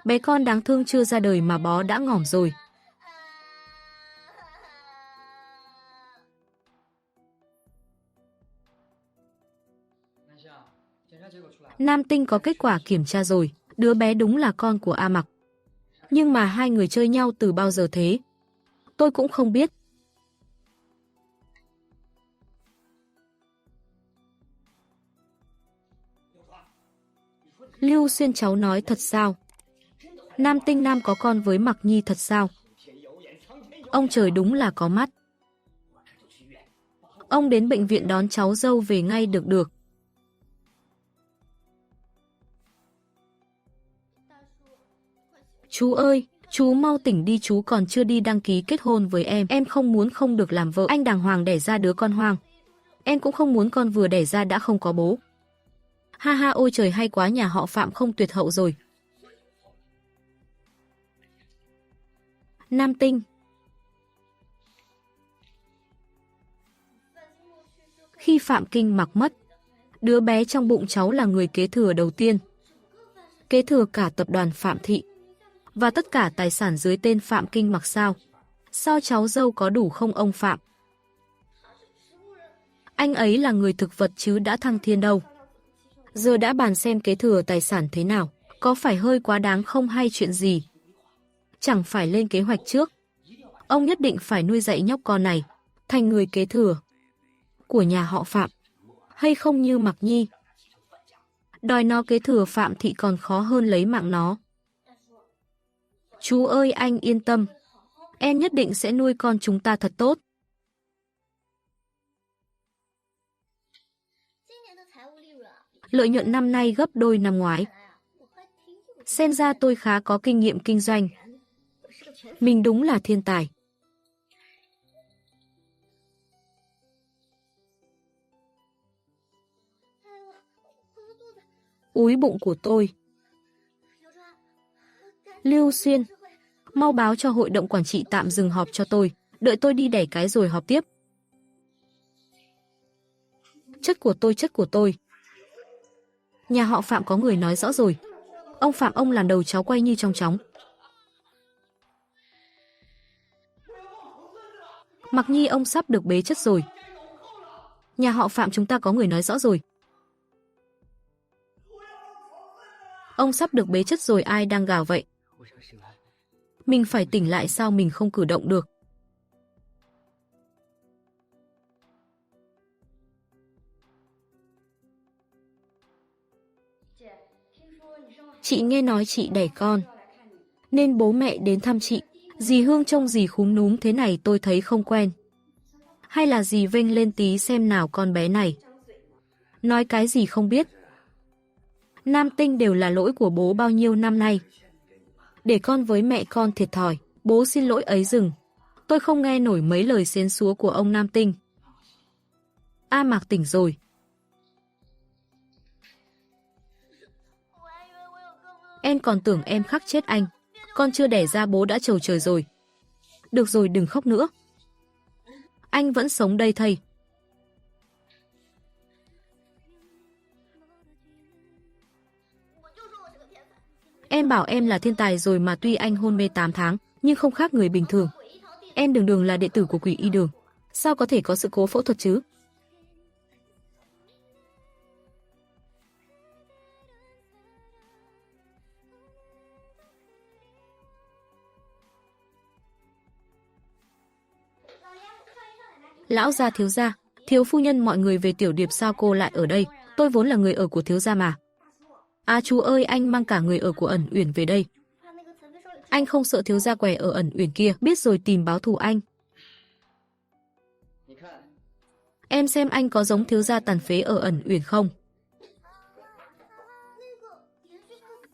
Bé con đáng thương chưa ra đời mà bó đã ngỏm rồi. Nam Tinh có kết quả kiểm tra rồi, đứa bé đúng là con của A Mặc. Nhưng mà hai người chơi nhau từ bao giờ thế? Tôi cũng không biết. Lưu Xuyên cháu nói thật sao? Nam Tinh Nam có con với Mặc Nhi thật sao? Ông trời đúng là có mắt. Ông đến bệnh viện đón cháu dâu về ngay được. Chú ơi, chú mau tỉnh đi, chú còn chưa đi đăng ký kết hôn với em. Em không muốn không được làm vợ. Anh đàng hoàng đẻ ra đứa con hoang. Em cũng không muốn con vừa đẻ ra đã không có bố. Ha ha, ôi trời hay quá, nhà họ Phạm không tuyệt hậu rồi. Nam Tinh. Khi Phạm Kinh Mặc mất, đứa bé trong bụng cháu là người kế thừa đầu tiên. Kế thừa cả tập đoàn Phạm Thị. Và tất cả tài sản dưới tên Phạm Kinh Mặc sao? Sao cháu dâu có đủ không ông Phạm? Anh ấy là người thực vật chứ đã thăng thiên đâu. Giờ đã bàn xem kế thừa tài sản thế nào, có phải hơi quá đáng không hay chuyện gì? Chẳng phải lên kế hoạch trước. Ông nhất định phải nuôi dạy nhóc con này, thành người kế thừa của nhà họ Phạm. Hay không như Mặc Nhi. Đòi nó kế thừa Phạm Thị còn khó hơn lấy mạng nó. Chú ơi anh yên tâm. Em nhất định sẽ nuôi con chúng ta thật tốt. Lợi nhuận năm nay gấp đôi năm ngoái. Xem ra tôi khá có kinh nghiệm kinh doanh. Mình đúng là thiên tài. Úi bụng của tôi. Lưu Xuyên, mau báo cho hội đồng quản trị tạm dừng họp cho tôi. Đợi tôi đi đẻ cái rồi họp tiếp. Chất của tôi. Nhà họ Phạm có người nói rõ rồi. Ông Phạm ông làm đầu cháu quay như trong chóng. Mặc Nhi ông sắp được bế chất rồi. Nhà họ Phạm chúng ta có người nói rõ rồi. Ông sắp được bế chất rồi, ai đang gào vậy? Mình phải tỉnh lại, sao mình không cử động được? Chị nghe nói chị đẻ con, nên bố mẹ đến thăm chị. Dì Hương trông dì khúm núm thế này tôi thấy không quen. Hay là dì vênh lên tí xem nào con bé này. Nói cái gì không biết. Nam Tinh đều là lỗi của bố bao nhiêu năm nay. Để con với mẹ con thiệt thòi, bố xin lỗi ấy dừng. Tôi không nghe nổi mấy lời xến xúa của ông Nam Tinh. A Mạc tỉnh rồi. Em còn tưởng em khắc chết anh. Con chưa đẻ ra bố đã trầu trời rồi. Được rồi, đừng khóc nữa. Anh vẫn sống đây thầy. Em bảo em là thiên tài rồi mà, tuy anh hôn mê 8 tháng, nhưng không khác người bình thường. Em đường đường là đệ tử của Quỷ Y Đường. Sao có thể có sự cố phẫu thuật chứ? Lão gia, thiếu gia, thiếu phu nhân, mọi người về tiểu điệp, sao cô lại ở đây? Tôi vốn là người ở của thiếu gia mà. À chú ơi, anh mang cả người ở của Ẩn Uyển về đây. Anh không sợ thiếu gia què ở Ẩn Uyển kia biết rồi tìm báo thù anh. Em xem anh có giống thiếu gia tàn phế ở Ẩn Uyển không?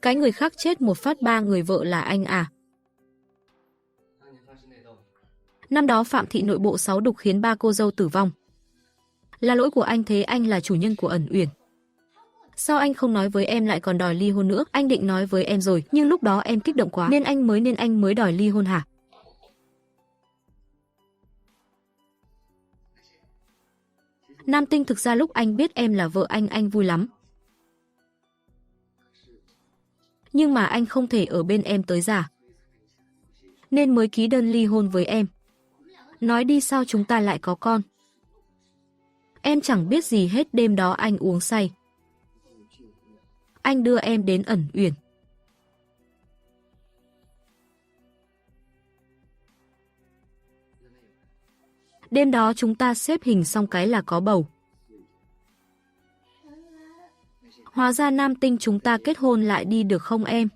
Cái người khác chết một phát 3 người vợ là anh à? Năm đó Phạm thị nội bộ 6 đục khiến 3 cô dâu tử vong. Là lỗi của anh, thế anh là chủ nhân của Ẩn Uyển. Sao anh không nói với em lại còn đòi ly hôn nữa? Anh định nói với em rồi, nhưng lúc đó em kích động quá nên anh mới đòi ly hôn hả? Nam Tinh, thực ra lúc anh biết em là vợ anh vui lắm. Nhưng mà anh không thể ở bên em tới già, nên mới ký đơn ly hôn với em. Nói đi, sao chúng ta lại có con? Em chẳng biết gì hết, đêm đó anh uống say. Anh đưa em đến Ẩn Uyển. Đêm đó chúng ta xếp hình xong cái là có bầu. Hóa ra Nam Tinh, chúng ta kết hôn lại đi được không em?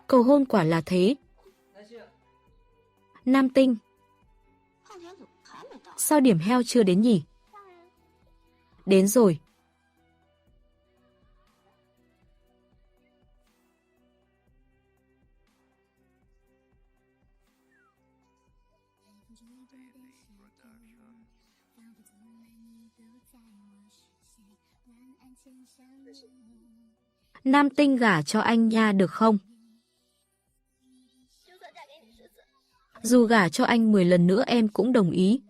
Cầu hôn quả là thế. Nam Tinh, sao điểm heo chưa đến nhỉ? Đến rồi. Nam Tinh, gả cho anh nha được không? Dù gả cho anh 10 lần nữa em cũng đồng ý.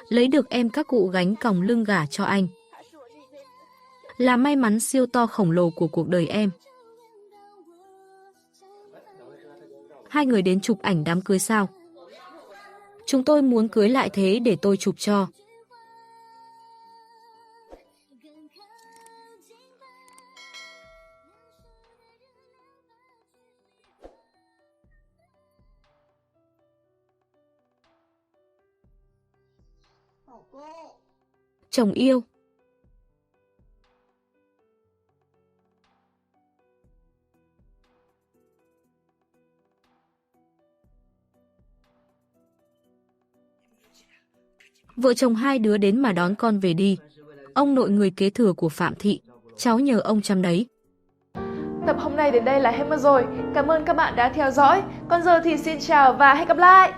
Lấy được em các cụ gánh còng lưng gả cho anh là may mắn siêu to khổng lồ của cuộc đời em. Hai người đến chụp ảnh đám cưới sao? Chúng tôi muốn cưới lại, thế để tôi chụp cho. Chồng yêu. Vợ chồng hai đứa đến mà đón con về đi. Ông nội người kế thừa của Phạm thị, cháu nhờ ông chăm đấy. Tập hôm nay đến đây là hết mất rồi. Cảm ơn các bạn đã theo dõi. Còn giờ thì xin chào và hẹn gặp lại!